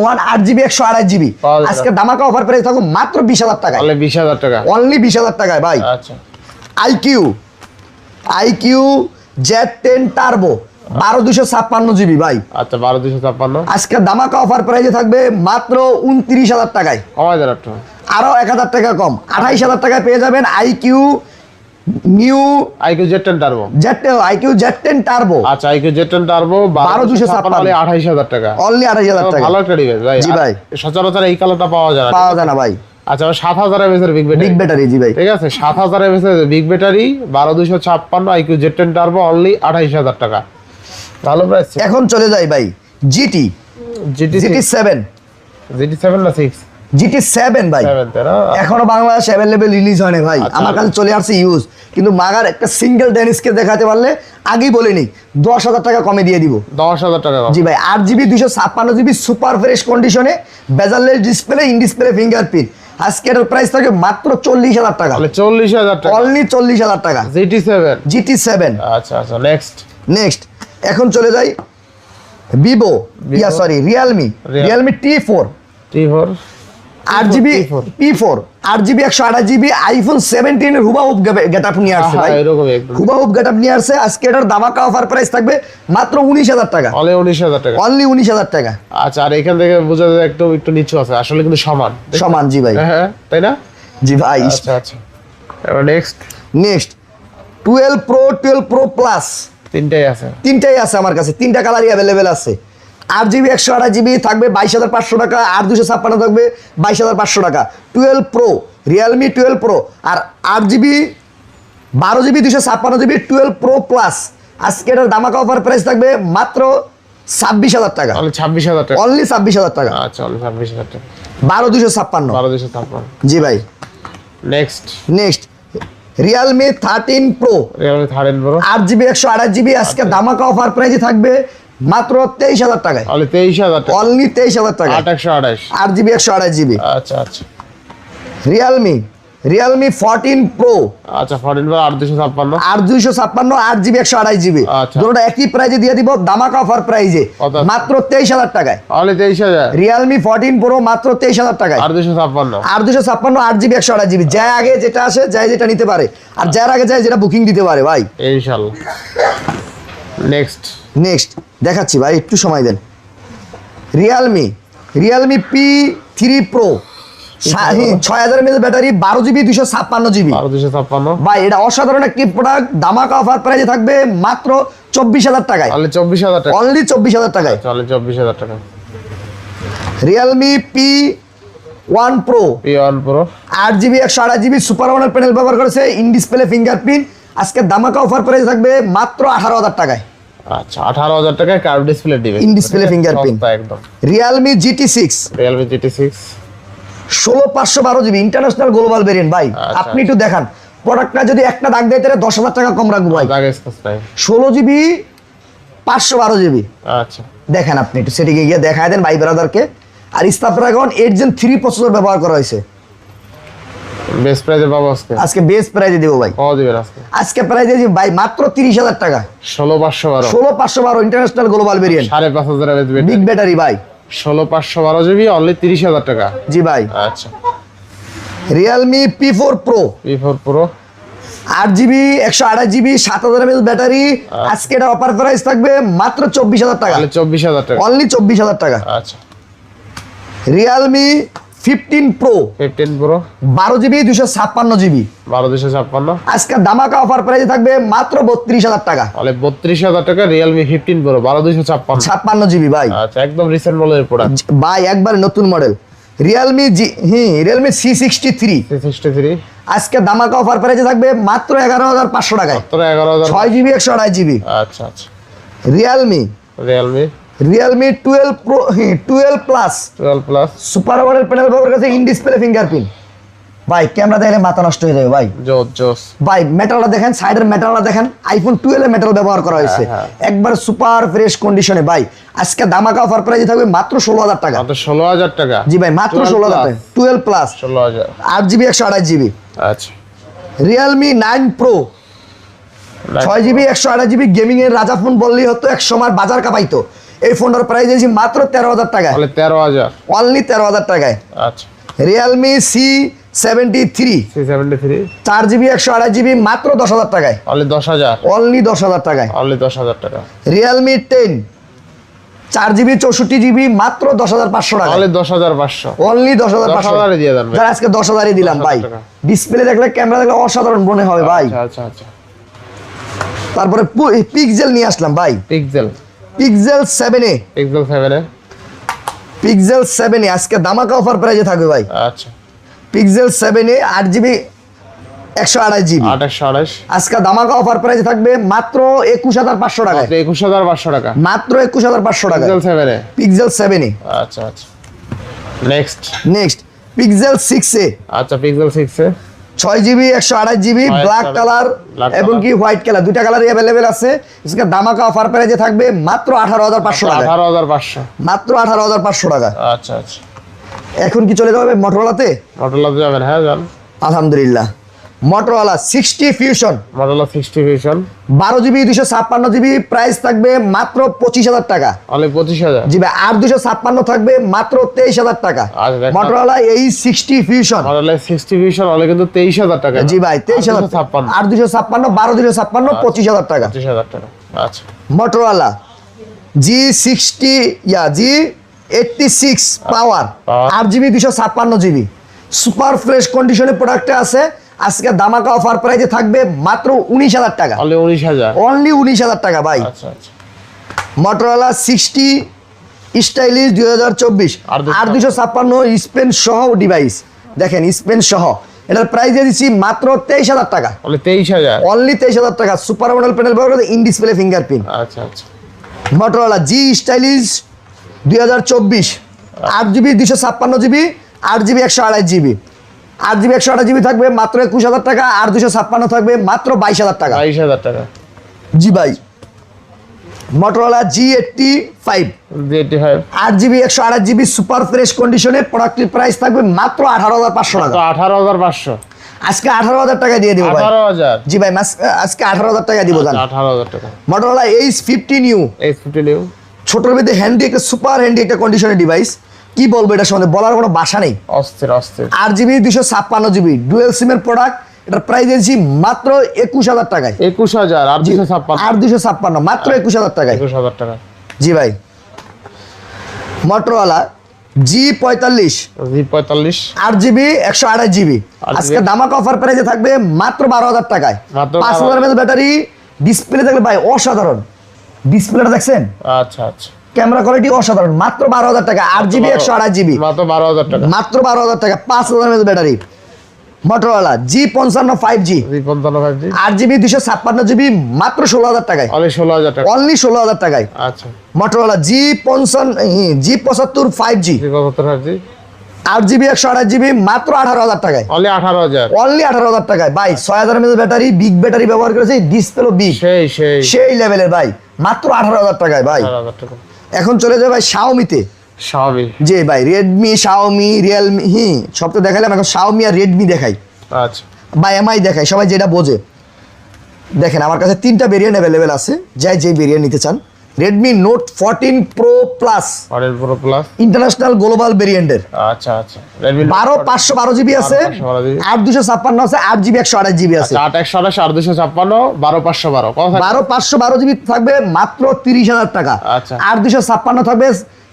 1 8GB 128GB আজকে ধামাকা অফার প্রাইস থাকবে মাত্র 20,000 টাকা। অনলি 20,000 টাকা, অনলি 20,000 টাকায় ভাই। আচ্ছা। IQ Z10 Turbo 12,256GB ভাই। আচ্ছা, 12,256 আজকে ধামাকা অফার প্রাইসে থাকবে মাত্র 29,000 টাকায়। কমাই দেন একটু, আরো 1,000 টাকা কম, 28,000 টাকায় পেয়ে যাবেন IQ new IQ Z10 Turbo। IQ Z10 Turbo আচ্ছা, IQ Z10 Turbo 12,256 অনলি 28,000 টাকা। অনলি 28,000 টাকা। ভালো একটা ডিভাইস ভাই। জি ভাই। সচরাচর এই কালারটা পাওয়া যায় না ভাই। আচ্ছা, 7,000 mAh এর বিগ ব্যাটারি। জি ভাই। ঠিক আছে, 7,000 mAh এর big battery, 12,256 IQ Z10 Turbo only 28,000 টাকা। ভালো প্রাইস। এখন চলে যাই ভাই GT 7 GT7 না 6? GT7 ভাই 7 তাই না? এখনো বাংলাদেশ অ্যাভেলেবেল রিলিজ হয়নি ভাই, আমার কাছে চলে আসছে ইউজ, কিন্তু মাগার একটা সিঙ্গেল ডেনিসকে দেখাতে পারলে আগেই বলিনি 10,000 টাকা কমে দিয়ে দিব। 10,000 টাকা কম। জি ভাই 8GB 256GB সুপার ফ্রেশ কন্ডিশনে bezel-less display, in display fingerprint, আজকে এর প্রাইস থাকে মাত্র 40,000 টাকা, তাহলে 40,000 টাকা অনলি 40,000 টাকা। GT7। GT7 আচ্ছা আচ্ছা, নেক্সট নেক্সট এখন চলে যাই Vivo, Realme T4 T4 8GB P4 8GB 128GB iPhone 17 এর হুবাহুব গেটআপ নিয়ে আসছে ভাই, এরকম একদম হুবাহুব গেটআপ নিয়ে আসছে। আজকে এটার দামাকা অফার প্রাইস থাকবে মাত্র 19,000 টাকা, অনলি 19,000 টাকা। অনলি 19,000 টাকা। আচ্ছা, আর এখান থেকে বোঝা যায় একটু একটু নিচু আছে, আসলে কিন্তু সমান সমান জি ভাই, হ্যাঁ তাই না? জি ভাই। আচ্ছা আচ্ছা, এবার নেক্সট নেক্সট 12 Pro প্লাস তিনটাই আছে। তিনটাই আছে আমার কাছে, তিনটা কালারই অ্যাভেলেবেল আছে। 8GB 128GB থাকবে 22,500 টাকা, আর 256 থাকবে 22,500 টাকা। 12 Pro রিয়েলমি 12 Pro আর 8GB 12GB 256GB 12 Pro plus, আজকে এটার দামাকা অফার প্রাইস থাকবে মাত্র 26,000 টাকা, অনলি 26,000 টাকা। অনলি 26,000 টাকা। আচ্ছা, অনলি 26,000 টাকা। 12,256 12,256। জি ভাই। Next next Realme 13 Pro Realme 13 Pro 8GB 128GB আজকে দামাকা অফার প্রাইসে থাকবে মাত্র 23,000 টাকায়, অনলি 23,000 টাকা। অনলি 23,000 টাকা। 8/128। 8GB 128GB আচ্ছা আচ্ছা রিয়েলমি 14 Pro আচ্ছা, 14 Pro 8,256। 8,256 8GB 128GB আচ্ছা। দুটোটা একই প্রাইজে দিয়ে দিব, দামাকা অফার প্রাইজে কত আছে? মাত্র 23,000 টাকায়। অনলি 23,000। রিয়েলমি 14 Pro মাত্র 23,000 টাকায়, 8,256। 8,256 8GB 128GB যাই আগে যেটা আসে যাই যেটা নিতে পারে, আর যার আগে যাই যেটা বুকিং দিতে পারে ভাই। ইনশাআল্লাহ। নেক্সট দেখাচ্ছি ভাই, একটু সময় দেন। Realme P3 Pro 6000 mAh battery 12GB 256GB 12,256। ভাই এটা অসাধারণ একটি প্রোডাক্ট, দামাকা অফার প্রাইসে থাকবে মাত্র 24,000 টাকায়, অনলি 24,000 টাকা। অনলি 24,000 টাকায়। অনলি 24,000 টাকা। Realme P1 Pro P1 Pro 8GB 128GB super ওয়ানের প্যানেল ব্যবহার করেছে, ইন ডিসপ্লে ফিঙ্গারপ্রিন্ট, আজকে দামাকা অফার প্রাইসে থাকবে মাত্র 18,000 টাকায়। আচ্ছা, 18,000 টাকায় কার্ভ ডিসপ্লে দিবে, ইন ডিসপ্লে ফিঙ্গারপ্রিন্ট। একদম। Realme GT6 Realme GT6 16,512GB international global variant ভাই, আচ্ছা, আপনি একটু দেখান প্রোডাক্টটা যদি একটা দাগ দেয় তাহলে 10,000 টাকা কম রাখবো ভাই। দাগ স্পেস নাই। 16GB 512GB আচ্ছা, দেখেন, আপনি একটু সেটিংয়ে গিয়ে দেখায় দেন ভাই ব্রাদারকে। আর স্ন্যাপড্রাগন 8 Gen 3 প্রসেসর ব্যবহার করা হয়েছে, বেস্ট প্রাইজে পাবো আজকে। আজকে বেস্ট প্রাইজে দেবো ভাই, কত দিবেন আজকে? আজকে প্রাইস দিয়েছি ভাই মাত্র 30,000 টাকা। 16,512। 16,512 international global variant 5,500 mAh big battery ভাই। 16,512 GB অনলি 30,000 টাকা। জি ভাই। আচ্ছা, Realme P4 Pro P4 Pro 8GB 128GB 7,000 mAh battery, আজকে এটা অফার প্রাইস থাকবে মাত্র 24,000 টাকা, অনলি 24,000 টাকা। অনলি 24,000 টাকা। আচ্ছা, Realme 15 Pro 15 Pro 12GB 256GB 12,256। আজকে দামাকা অফার প্রাইসে থাকবে মাত্র 32,000 টাকা, অনলি 32,000 টাকা। Realme 15 Pro 12,256। 56GB ভাই। আচ্ছা, একদম রিসেন্ট মডেলের প্রোডাক্ট। ভাই একবার নতুন model Realme Realme C63 C63 আজকে দামাকা অফার প্রাইসে থাকবে মাত্র 11,500 টাকায়, মাত্র 11,000। 6GB 128GB। আচ্ছা আচ্ছা, Realme Realme 12 Pro 12 plus 12 plus super ওয়ারের প্যানেল ব্যবহার করেছে, ইন ডিসপ্লে ফিঙ্গারপ্রিন্ট। ভাই ক্যামেরা দেখলে মাথা নষ্ট হয়ে যাবে ভাই। জোস। ভাই মেটালটা দেখেন, সাইডের মেটালটা দেখেন, আইফোন 12 এর মেটাল ব্যবহার করা হয়েছে, একবার সুপার ফ্রেশ কন্ডিশনে। ভাই আজকে দামাকা অফার প্রাইসে থাকবে মাত্র 16,000 টাকা। মাত্র 16,000 টাকা। জি ভাই মাত্র 16,000 টাকা। 12 প্লাস 16,000। 8GB 128GB। আচ্ছা, Realme 9 Pro 6GB 128GB gaming এর রাজা ফোন বললেই হতো, এক সময় বাজার কাঁপাইতো। এই ফোনটার প্রাইস দিয়েছি মাত্র 13,000 টাকায়, তাহলে 13,000। অনলি 13,000 টাকায়। আচ্ছা, Realme C73 C73 4GB 128GB মাত্র 10,000 টাকায়, অনলি 10,000। অনলি 10,000 টাকায়। অনলি 10,000 টাকা। রিয়েলমি 10 4GB 64GB মাত্র 10,500 টাকা, অনলি 10,500। অনলি 10,500 10,000 দিয়ে দেন ভাই। যার আজকে 10,000 দিলাম ভাই। 10,000 টাকা। ডিসপ্লে দেখলে ক্যামেরা দেখলে অসাধারণ মনে হবে ভাই। আচ্ছা আচ্ছা আচ্ছা, তারপরে পিক্সেল নিয়ে আসলাম ভাই, pixel pixel 7a pixel 7 pixel 7a আজকে দামাকা অফার প্রাইসে থাকবে ভাই। আচ্ছা, পিক্সেল 7a 8GB 128GB 2828। আজকে দামাকা অফার প্রাইসে থাকবে মাত্র 21,500 টাকায়, 21,500 টাকা। মাত্র 21,500 টাকা। পিক্সেল 7 পিক্সেল 7a আচ্ছা আচ্ছা, নেক্সট পিক্সেল 6a, আচ্ছা পিক্সেল 6 এ 6GB 128GB White black color, colour black এবং color। কি হোয়াইট কালার, দুইটা কালারই অ্যাভেলেবেল আছে। इसका ধামাকা অফার প্রাইসে থাকবে মাত্র 18500 টাকা, 18500 মাত্র 18500 টাকা। আচ্ছা আচ্ছা এখন কি চলে যাবে মোটরোলাতে? মটোরোলা যাবেন, হ্যাঁ যান। আলহামদুলিল্লাহ, Motorola 60 fusion Motorola 60 vision 12GB 256GB price থাকবে মাত্র 25000 টাকা। অনলি 25000। জি ভাই, আর 256 থাকবে মাত্র 23000 টাকা। আচ্ছা, দেখো। মোটরোলা এই 60 ফিউশন, মটোরোলা 60 ভিশন অনলি কিন্তু 23000 টাকা। জি ভাই 23000, 256 আর 256 12256 25000 টাকা। 25000 টাকা। আচ্ছা মোটরোলা G60 G86 পাওয়ার Power। 8GB 256GB super fresh কন্ডিশনে প্রোডাক্টে আছে। আজকে ধামাকা অফার প্রাইসে থাকবে মাত্র 19000 টাকা, অনলি 19000। অনলি 19000 টাকা ভাই। আচ্ছা আচ্ছা মোটরোলা 60 স্টাইলিশ 2024 আর আর 256 স্পেন সহ ডিভাইস, দেখেন স্পেন সহ, এটার প্রাইস দিয়ে দিচ্ছি মাত্র 23000 টাকা, অনলি 23000। অনলি 23000 টাকা। সুপার মডেল প্যানেল ব্যবহার করে ইন ডিসপ্লে ফিঙ্গারপ্রিন্ট। আচ্ছা আচ্ছা Motorola G stylish 2024 8GB 256GB 8GB 128GB 8GB 128GB থাকবে মাত্র 21000 টাকা, আর 256 থাকবে মাত্র 22000 টাকা। 22000 টাকা। জি ভাই, Motorola G85 85 8GB 128GB super fresh কন্ডিশনে প্রোডাক্টের প্রাইস থাকবে মাত্র 18500 টাকা। তো 18500। আজকে 18000 টাকা দিয়ে দিব ভাই। 18000। জি ভাই, আজকে 18000 টাকা দিব জান। 18000 টাকা। Motorola H50 new S50 new ছোটর মধ্যে হ্যান্ডি, একটা সুপার হ্যান্ডি একটা কন্ডিশনের ডিভাইস। কি বলবো এটা সম্বন্ধে, বলার কোনো ভাষা নেই। অস্থির অস্থির। 8GB 256GB ডুয়েল সিমের প্রোডাক্ট, এটার প্রাইস দিয়েছি মাত্র 21000 টাকায়। 21000 আর 256। আর 256 মাত্র 21000 টাকায়। 21000 টাকা। জি ভাই, Motorola G45 G45 8GB 128GB 8GB আজকে ধামাকা অফার প্রাইসে থাকবে মাত্র 12000 টাকায়। মাত্র 5000 mAh ব্যাটারি, ডিসপ্লে দেখলে ভাই অসাধারণ, ডিসপ্লেটা দেখছেন, আচ্ছা আচ্ছা ক্যামেরা কোয়ালিটি অসাধারণ। মাত্র 12000 টাকা, 8GB 128GB মাত্র 12000 টাকা। মাত্র 12000 টাকা, 5000 mAh battery. Motorola G55 5G G55 5G 8GB 256GB মাত্র 16000 টাকায়, অনলি 16000 টাকা। অনলি 16000 টাকায়। আচ্ছা Motorola G75 5G G75 5G 8GB 128GB মাত্র 18000 টাকায়, অনলি 18000। অনলি 18000 টাকায় ভাই। 6000 mAh ব্যাটারি, বিগ ব্যাটারি ব্যবহার করেছে, ডিসপ্লে বিগ, সেই সেই সেই লেভেলের ভাই, মাত্র 18000 টাকায় ভাই। 18000 টাকা। এখন চলে যাবে ভাই শাওমিতে। Xiaomi। জি ভাই, রেডমি, শাওমি, রিয়েলমি, সব তো দেখালাম, এখন শাওমি আর রেডমি দেখাই আচ্ছা বা এমআই দেখাই, সবাই যেটা বোঝে। দেখেন আমার কাছে 3টা ভেরিয়েন্ট অ্যাভেলেবেল আছে, যাই যে ভেরিয়েন্ট নিতে চান। রেডমি নোট 14 প্রো প্লাস অরেল প্রো প্লাস ইন্টারন্যাশনাল গ্লোবাল ভেরিয়েন্টের, আচ্ছা আচ্ছা Redmi 512GB আছে, 512GB 8256 আছে, 8GB 128GB আছে। 8128 আর 256 12512 কত থাকে? 512GB থাকবে মাত্র 30000 টাকা, আচ্ছা। আর 256 থাকবে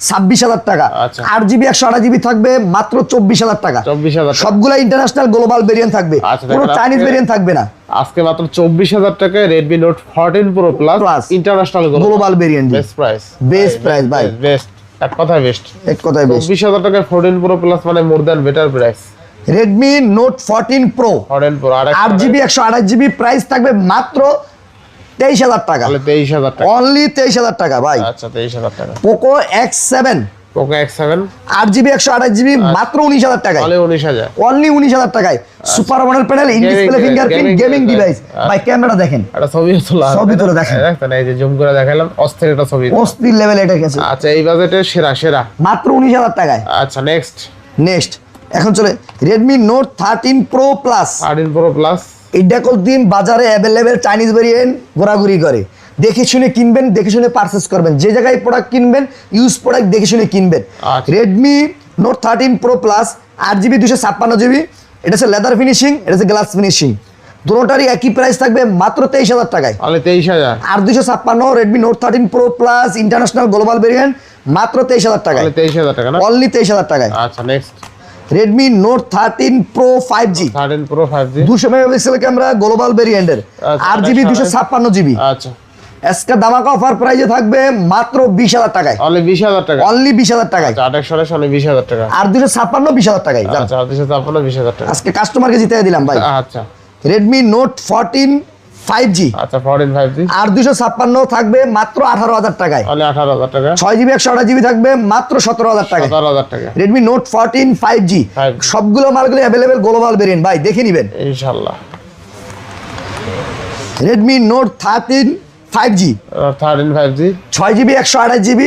26000 টাকা, আচ্ছা। 8GB 128GB থাকবে মাত্র 24000 টাকা। 24000 টাকা। সবগুলা ইন্টারন্যাশনাল গ্লোবাল ভেরিয়েন্ট থাকবে, আচ্ছা, কোনো দেখেন চাইনিজ আজকে- ভেরিয়েন্ট থাকবে না। আজকে মাত্র 24000 টাকায় Redmi Note 14 Pro Plus Plus international global variant, best price. Best price ভাই। বেস্ট এক কথায় বেস্ট। এক কথায় বেশ। 24000 টাকায় 14 Pro Plus মানে more than better price. Redmi note 14 pro 14 Pro আর 8GB 128GB প্রাইস থাকবে মাত্র 23000 টাকা, তাহলে 23000 টাকা। অনলি 23000 টাকা ভাই। আচ্ছা 23000 টাকা। Poco X7 Poco X7 8GB 128GB মাত্র 19000 টাকায়, তাহলে 19000। অনলি 19000 টাকায়। Super model panel, in display fingerprint, gaming device ভাই। ক্যামেরা দেখেন, একটা ছবিও তোলা হবে। ছবি তুলে দেখেন। দেখেন এই যে জুম করে দেখালাম, অস্থির একটা ছবি। অস্থির লেভেল এটা গেছে, আচ্ছা এই বাজেটে সেরা সেরা। মাত্র 19000 টাকায়। আচ্ছা নেক্সট নেক্সট এখন চলে Redmi note 13 pro plus. 13 Pro Plus এইটা দিন বাজারে অ্যাভেলেবেল চাইনিজ ভেরিয়েন্ট ঘোরাঘুরি করে, দেখে শুনে কিনবেন, দেখে শুনে পারচেস করবেন। যে জায়গায় প্রোডাক্ট কিনবেন, ইউজ প্রোডাক্ট দেখে শুনে কিনবেন। আচ্ছা। Redmi note 13 pro plus 8GB 256GB, এটা হচ্ছে লেদার ফিনিশিং, এটা হচ্ছে গ্লাস ফিনিশিং, দুটোটারই একই প্রাইস থাকবে মাত্র 23000 টাকায়। তাহলে 23000। আর 256 Redmi note 13 pro plus international global variant মাত্র 23000 টাকায়, তাহলে 23000 টাকা না? অনলি 23000 টাকায়। আচ্ছা next Redmi note 13 pro 5G 13 Pro 5G 200 megapixel camera global ভেরিয়েন্টের, আচ্ছা, 8GB 256GB। আচ্ছা আজকে ধামাকা অফার প্রাইসে থাকবে মাত্র 20000 টাকায়, অনলি 20000 টাকা। অনলি 20000 টাকায়। আচ্ছা 28 অনলি 20000 টাকা। আর 256 20000 টাকায় জান। আচ্ছা 256 20000 টাকা। আজকে কাস্টমারকে জিতাই দিলাম ভাই। আচ্ছা রেডমি নোট 14 5G। আচ্ছা 14 5G আর 256 থাকবে মাত্র 18,000 টাকায়। তাহলে 18,000 টাকা। 6GB 128GB থাকবে মাত্র 17,000 টাকায়। 17,000 টাকা। Redmi Note 14 5G 5G সবগুলো মালগুলো অ্যাভেলেবেল গ্লোবাল ভেরিয়েন্ট ভাই, দেখে নেবেন। ইনশাআল্লাহ। Redmi Note 13 5G 13 5G 6GB 128GB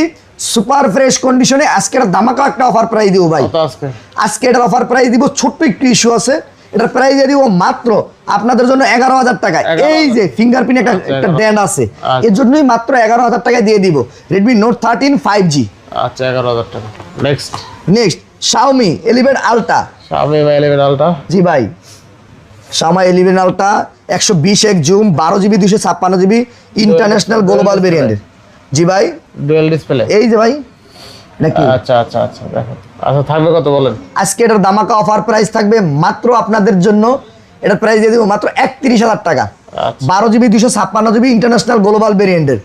super fresh কন্ডিশনে আজকে একটা ধামাকা একটা অফার প্রাইস দিব ভাই। কত আজকে? আজকে এটার অফার প্রাইস দিব, ছোট্ট একটু ইস্যু আছে, এটার প্রাইস দিয়ে দিব মাত্র আপনাদের জন্য 11,000 টাকায়। 11,000 এই যে ফিঙ্গারপ্রিন্ট একটা একটা ব্র্যান্ড আছে, এর জন্যই মাত্র 11,000 টাকায় দিয়ে দিব Redmi Note 13 5G। আচ্ছা 11,000 টাকা। Next next Xiaomi 11 Ultra। Xiaomi Mi 11 Ultra জি ভাই, Xiaomi 11 Ultra 120x zoom 12GB 256GB international global ভেরিয়েন্টের। জি ভাই, ডুয়াল ডিসপ্লে। এই যে ভাই নাকি। আচ্ছা আচ্ছা আচ্ছা দেখো। আচ্ছা থাকবে কত বলেন? আজকে এটার দামাকা অফার প্রাইস থাকবে মাত্র আপনাদের জন্য, এটার প্রাইস দিয়ে দিব মাত্র 31,000 টাকা। আচ্ছা 12GB 256GB ইন্টারন্যাশনাল গ্লোবাল ভেরিয়েন্টের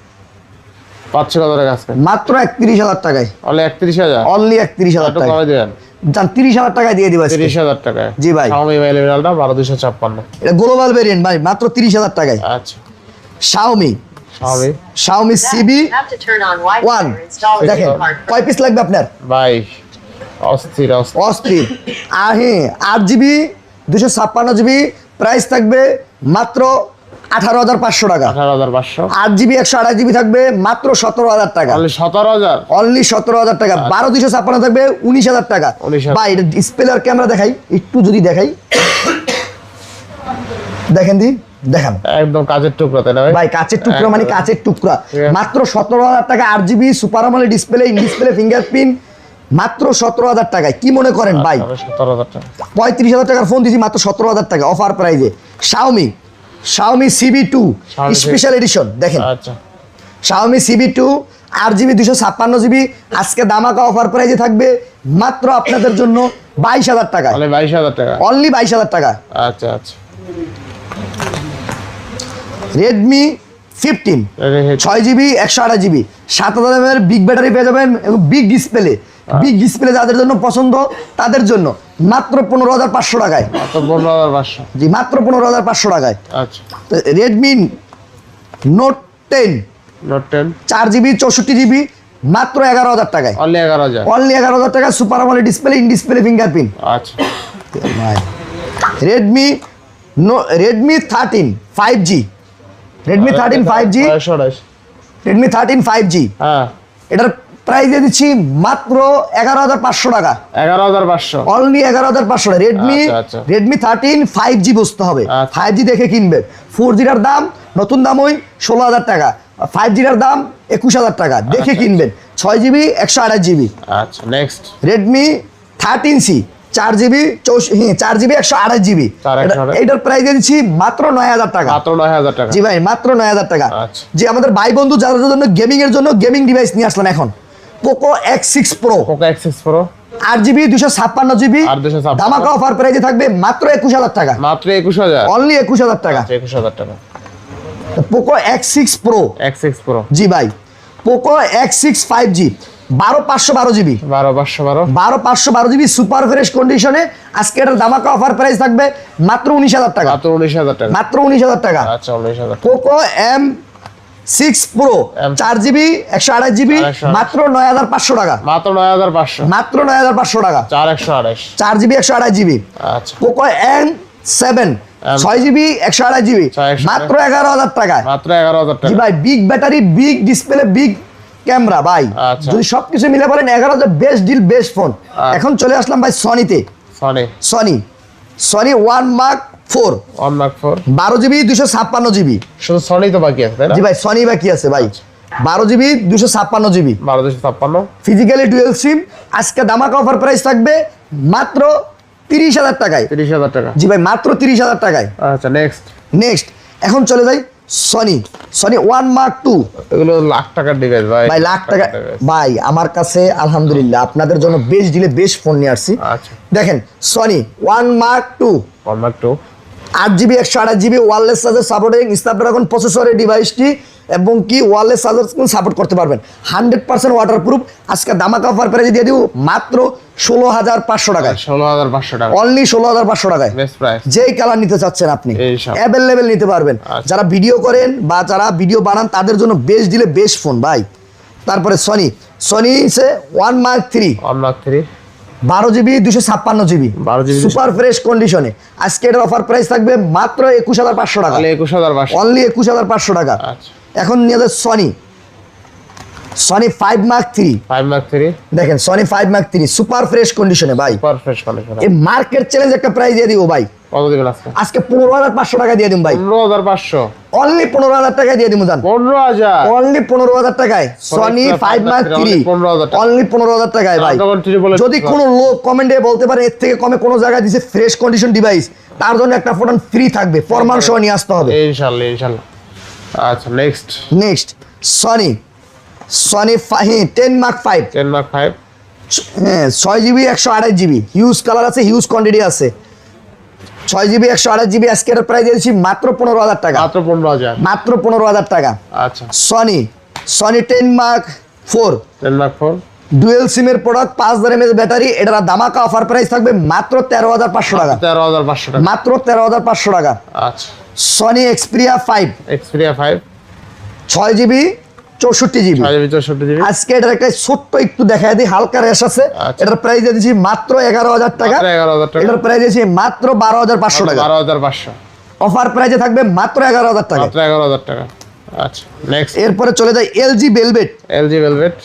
পাচ্ছি কত টাকা আজকে? মাত্র 31,000 টাকায়। অনলি 31,000। অনলি 31,000 একটু টাকা। কমে দিবেন। জান 30,000 টাকায় দিয়ে দিব আজকে। 30,000 টাকায়। জি ভাই। Xiaomi Mi 11 Ultra 12256। এটা গ্লোবাল ভেরিয়েন্ট ভাই, মাত্র 30,000 টাকায়। আচ্ছা Xiaomi CB Have to turn on Wi-Fi 1 or install a দেখেন SIM card কয় পিস লাগবে আপনার? ভাই অস্থির অস্থির। অস্থির। আর হ্যাঁ 8GB 256GB প্রাইস থাকবে মাত্র 18,500 টাকা। 18,500। 8GB 128GB থাকবে মাত্র 17,000 টাকা। অনলি 17,000। অনলি 17,000 টাকা। 12 256 থাকবে 19,000 টাকা। 19,000 ভাই এটা ডিসপ্লে আর ক্যামেরা দেখাই একটু, যদি দেখাই দেখেন দি, দেখান একদম কাজের টুকরা তাই না ভাই? ভাই, কাচের টুকরা মানে কাচের টুকরা। মাত্র 17,000 টাকা 8GB super AMOLED display, in display fingerprint মাত্র 17,000 টাকায়। কি মনে করেন ভাই? 17,000 টাকা। 35,000 টাকার ফোন দিছি মাত্র 17,000 টাকা অফার প্রাইজে। Xiaomi CB2 Xiaomi special edition দেখেন। আচ্ছা Xiaomi CB2 8GB 256GB আজকে দামাকা অফার প্রাইজে থাকবে মাত্র আপনাদের জন্য 22,000 টাকা। অনলি 22,000 টাকা। অনলি 22,000 টাকা। আচ্ছা আচ্ছা Redmi 15 6GB 128GB 7,000 mAh big battery পেয়ে যাবেন এবং বিগ ডিসপ্লে। বিগ ডিসপ্লে যাদের জন্য পছন্দ তাদের জন্য মাত্র 15,500 টাকায়। তো 15,500। জি মাত্র 15,500 টাকায়। আচ্ছা Redmi Note 10 Note 10 4GB 64GB মাত্র 11,000 টাকায়। অনলি 11,000। অনলি 11,000 টাকা super AMOLED display, in display fingerprint. আচ্ছা Redmi 13 5G Redmi 13 5G 5G হ্যাঁ এটার প্রাইস দিয়ে দিচ্ছি মাত্র 11,500 টাকা। 11,500। অনলি 11,500 টাকা। আচ্ছা, আচ্ছা। Redmi 13 5G বুঝতে হবে। আচ্ছা। 5G দেখে কিনবে। 4G এর দাম নতুন দাম ওই 16,000 টাকা, 5G এর দাম 21,000 টাকা দেখে কিনবেন। 6GB 128GB আচ্ছা next Redmi 13C 4GB 128GB এটার প্রাইস দিয়ে দিচ্ছি মাত্র 9,000 টাকা। মাত্র 9,000 টাকা। জি ভাই মাত্র 9,000 টাকা। আচ্ছা। যে আমাদের ভাই বন্ধু যাদের জন্য গেমিং এর জন্য গেমিং ডিভাইস নিয়ে আসলাম এখন Poco X6 Pro Poco X6 Pro 8GB 256GB আর 256 ধামাকা অফার প্রাইসে থাকবে মাত্র 21,000 টাকা। মাত্র 21,000। অনলি 21,000 টাকা। 21,000 টাকা। Poco X6 Pro X6 Pro জি ভাই Poco X6 5G 12,512GB 12,512 super fresh কন্ডিশনে আজকে এটার ধামাকা অফার প্রাইস থাকবে মাত্র 19,000 টাকা। মাত্র 19,000 টাকা। মাত্র 19,000 টাকা। আচ্ছা 19,000 টাকা। Poco M6 Pro 4GB 128GB মাত্র 9,500 টাকা। মাত্র 9,500। মাত্র 9,500 টাকা। 4,128 4GB 128GB আচ্ছা Poco M7 6GB 128GB মাত্র 11,000 টাকা। মাত্র 11,000 জি টাকা। ভাই big battery, big display, big camera ভাই। আচ্ছা। যদি সবকিছু মিলে বলেন 11,000 বেস্ট ডিল বেস্ট ফোন। এখন চলে আসলাম ভাই সনিতে। Sony 1 Mark 4 1 Mark 4 12GB 256GB শুধু সনি তো বাকি আছে তাই না? জি ভাই সনি বাকি আছে ভাই। 12GB 256GB 12,256 ফিজিক্যালি ডুয়েল সিম আজকে ধামাকা অফার প্রাইস থাকবে মাত্র 30,000 টাকায়। 30,000 টাকা। জি ভাই মাত্র 30,000 টাকায়। আচ্ছা নেক্সট এখন চলে যাই সনি 1 Mark 2 এগুলো লাখ টাকার ডিভাইস ভাই। ভাই লাখ টাকা ভাই আমার কাছে আলহামদুলিল্লাহ আপনাদের জন্য বেস্ট ডিলে বেস্ট ফোন নিয়ে আসছি। আচ্ছা দেখেন Sony 1 Mark 2 1 Mark 2 8GB 128GB wireless charger supporting Snapdragon প্রসেসরের ডিভাইসটি এবং কি ওয়ারলেস চার্জার সাপোর্ট করতে পারবেন। 100% ওয়াটারপ্রুফ। আজকে ধামাকা অফার প্রাইসে দিয়ে দিব মাত্র 16,500 টাকায়। 16,500 টাকা, অনলি 16,500 টাকায় বেস্ট প্রাইস। যেই কালার নিতে চাচ্ছেন আপনি ইনশাআল্লাহ। অ্যাভেলেবেল নিতে পারবেন। আচ্ছা। যারা ভিডিও করেন বা যারা ভিডিও বানান তাদের জন্য বেস্ট দিলে বেস্ট ফোন ভাই। তারপরে সনি সে 1 Mark 3 Mark 3 12GB 256GB 12GB super fresh কন্ডিশনে। আজকে এটার অফার প্রাইস থাকবে মাত্র 21,500 টাকা। তাহলে 21,500। অনলি 21,500 টাকা। আচ্ছা, এখন নিয়ে যাবে সনি 5 Mark 3 5 Mark 3 দেখেন, সনি 5 Mark 3 সুপার ফ্রেশ কন্ডিশনে ভাই। Super fresh condition. এই মার্কেট চ্যালেঞ্জ একটা প্রাইস দিয়ে দিব ভাই। কত দিবেন আজকে? আজকে 15,500 টাকা দিয়ে দিম ভাই। 15,500। অনলি 15,000 টাকায় দিয়ে দিব জান। 15,000। অনলি 15,000 টাকায় সনি 5 Mark 3 15,000 টাকা। অনলি 15,000 টাকায় ভাই। তখন triple যদি কোনো লোক কমেন্টে বলতে পারে এর থেকে কমে কোনো জায়গায় দিছে ফ্রেশ কন্ডিশন ডিভাইস, তার জন্য একটা ফোন ফ্রি থাকবে, ফরমান সহ নিয়ে আসতে হবে। ইনশাআল্লাহ ইনশাআল্লাহ। আচ্ছা, নেক্সট সনি 10 Mark 5 10 Mark 5 হ্যাঁ 6GB 128GB হিউজ কালার আছে, হিউজ কোয়ান্টিটি আছে। 6GB 128GB আজকে এর প্রাইস দিয়েছি মাত্র 15,000 টাকা। মাত্র 15,000। মাত্র 15,000 টাকা। আচ্ছা, সনি 10 Mark 4 10 Mark 4 ডুয়েল সিমের প্রোডাক্ট, 5000 mAh ব্যাটারি। এটার ধামাকা অফার প্রাইস থাকবে মাত্র 13,500 টাকা। 13,500 টাকা। মাত্র 13,500 টাকা। আচ্ছা, Sony Xperia 5 Xperia 5 6GB 64GB 64GB। আজকে এটার একটা ছোট্ট একটু দেখায় দিই, হালকা রেশ আছে। আচ্ছা। এটার প্রাইস দিয়ে দিচ্ছি মাত্র 11,000 টাকা। মাত্র 11,000 টাকা। এটার প্রাইস দিয়েছি মাত্র 12,500 টাকা। 12,500। অফার প্রাইসে থাকবে মাত্র 11,000 টাকা। মাত্র 11,000 টাকা। আচ্ছা, নেক্সট এরপরে চলে যায় LG velvet LG Velvet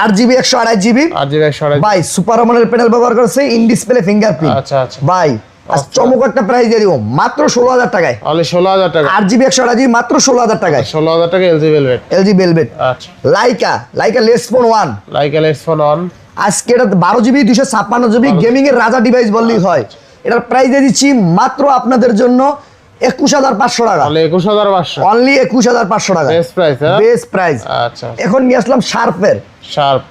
8GB 128GB 8GB 128GB। ভাই সুপার আমলের প্যানেল ব্যবহার করছে, ইন ডিসপ্লে ফিঙ্গারপ্রিন্ট। আচ্ছা আচ্ছা, ভাই আজ চমক একটা প্রাইস দিয়ে দিব মাত্র 16,000 টাকায়। অনলি 16,000 টাকা। 8GB 128GB মাত্র 16,000 টাকায়। 16,000 টাকা LG Velvet। LG velvet. আচ্ছা, Laika less phone 1 Laika less phone on. আজকে এটা 12GB 256GB গেমিং এর রাজা ডিভাইস বললেই হয়। এটার প্রাইস দিয়ে দিচ্ছি মাত্র আপনাদের জন্য 21,500 টাকা। তাহলে 21,500। অনলি 21,500 টাকা। Best price. হ্যাঁ, বেস্ট প্রাইস। আচ্ছা, এখন নিয়ে আসলাম শার্পের sharp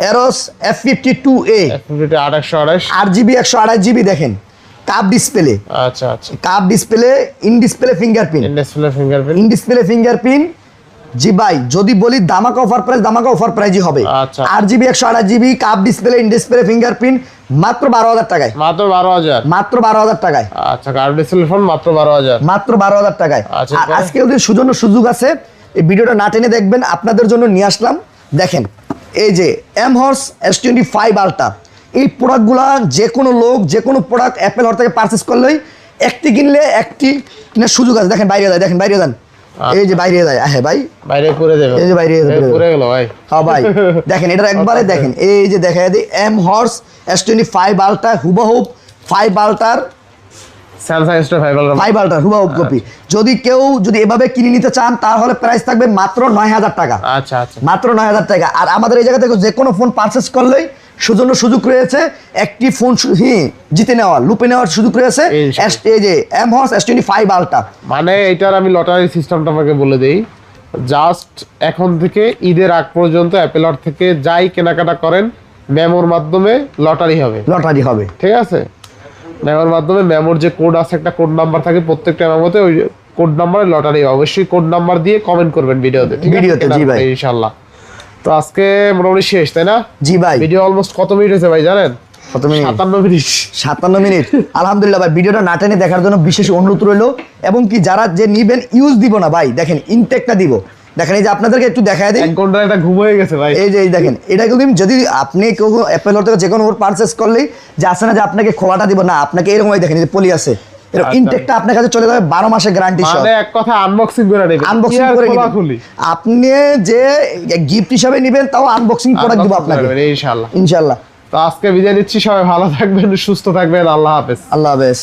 arrows F52A 828। 8GB 128GB দেখেন, কাপ ডিসপ্লে। আচ্ছা আচ্ছা, কাপ display, in display fingerprint. Display fingerprint. In display fingerprint. জি ভাই, যদি বলি ধামাকা অফার প্রাইজই হবে। আচ্ছা। 8GB 128GB cup display, in display fingerprint মাত্র 12,000 টাকায়। মাত্র 12,000। মাত্র 12,000 টাকায়। আচ্ছা, কার্ড ডিসপ্লে ফোন মাত্র 12,000। মাত্র 12,000 টাকায়। আচ্ছা, আর এরপরে? আজকে ওদের সুযোগ আছে, এই ভিডিওটা না টেনে দেখবেন, আপনাদের জন্য নিয়ে আসলাম। দেখেন এই যে এমহর্স S25 আলট্রা, এই প্রোডাক্টগুলা যে কোনো লোক যে কোনো প্রোডাক্ট অ্যাপেল হর থেকে পারচেস করলেই একটি কিনলে একটি কেনার সুযোগ আছে। দেখেন বাইরে যায়, দেখেন বাইরে যান, এই যে বাইরে যায়। হ্যাঁ ভাই, বাইরে পুরে যাবে। এই যে বাইরে পুরে গেল ভাই। হ্যাঁ ভাই, দেখেন এটা একবারে দেখেন, এই যে দেখা যায় এমহর্স S25 আলট্রা হুবহুব 5 আলট্রার স্যামসাং S25 আলট্রা। 5 আলট্রা হুবহুব কপি। যদি কেউ এভাবে কিনে নিতে চান তাহলে প্রাইস থাকবে মাত্র 9,000 টাকা। আচ্ছা আচ্ছা, মাত্র 9,000 টাকা। আর আমাদের এই জায়গা থেকে যে কোনো ফোন পারচেস করলেই সুযোগ রয়েছে একটি ফোন জিতে নেওয়ার, লুপে নেওয়ার সুযোগ রয়েছে। ইনশাআল্লাহ। এই যে এমহর্স S25 আলট্রা। মানে এটার আমি লটারি সিস্টেমটা আপনাকে বলে দেই। জাস্ট এখন থেকে ঈদের আগ পর্যন্ত অ্যাপেলর থেকে যাই কেনাকাটা করেন, মেমোর মাধ্যমে লটারি হবে। লটারি হবে, ঠিক আছে, মেমোর মাধ্যমে। মেমোর যে কোড আছে, একটা কোড নাম্বার থাকে প্রত্যেকটা মেমোতে, ওই কোড নাম্বারে লটারি। অবশ্যই কোড নাম্বার দিয়ে কমেন্ট করবেন ভিডিওতে, ঠিক আছে? ভিডিওতে, জি ভাই। ইনশাআল্লাহ। তো আজকে মোটামুটি শেষ, তাই না? জি ভাই। ভিডিও অলমোস্ট কত মিনিট হয়েছে ভাই জানেন? কত মিনিট? 57 মিনিট। 57 মিনিট। আলহামদুলিল্লাহ ভাই, ভিডিওটা না টেনে দেখার জন্য বিশেষ অনুরোধ রইলো। এবং কি যারা যে নিবেন ইউজ দিব না ভাই, দেখেন ইনটেকটা দিব। দেখেন এই যে আপনাদেরকে একটু দেখায় দিই, 1 ঘন্টা এটা ঘুম হয়ে গেছে ভাই। এই যে দেখেন, এটা কিন্তু যদি আপনি কেউ অ্যাপেল থেকে যে কোনো পারচেস করলেই যে আসে না যে আপনাকে খোলাটা দিব না, আপনাকে এরকম দেখেন এই যে পলি আছে, এরকম আচ্ছা। ইনটেকটা আপনার কাছে চলে যাবে 12 মাসের গ্যারান্টি সহ। মানে এক কথা আনবক্সিং করে নেবেন, আনবক্সিং করে নিবেন। আপনি যে গিফট হিসাবে নেবেন তাও আনবক্সিং প্রোডাক্ট দিব আপনাকে ইনশাআল্লাহ। ইনশাআল্লাহ। তো আজকে বিদায় নিচ্ছি, সবাই ভালো থাকবেন, সুস্থ থাকবেন। আল্লাহ হাফেজ। আল্লাহ হাফেজ।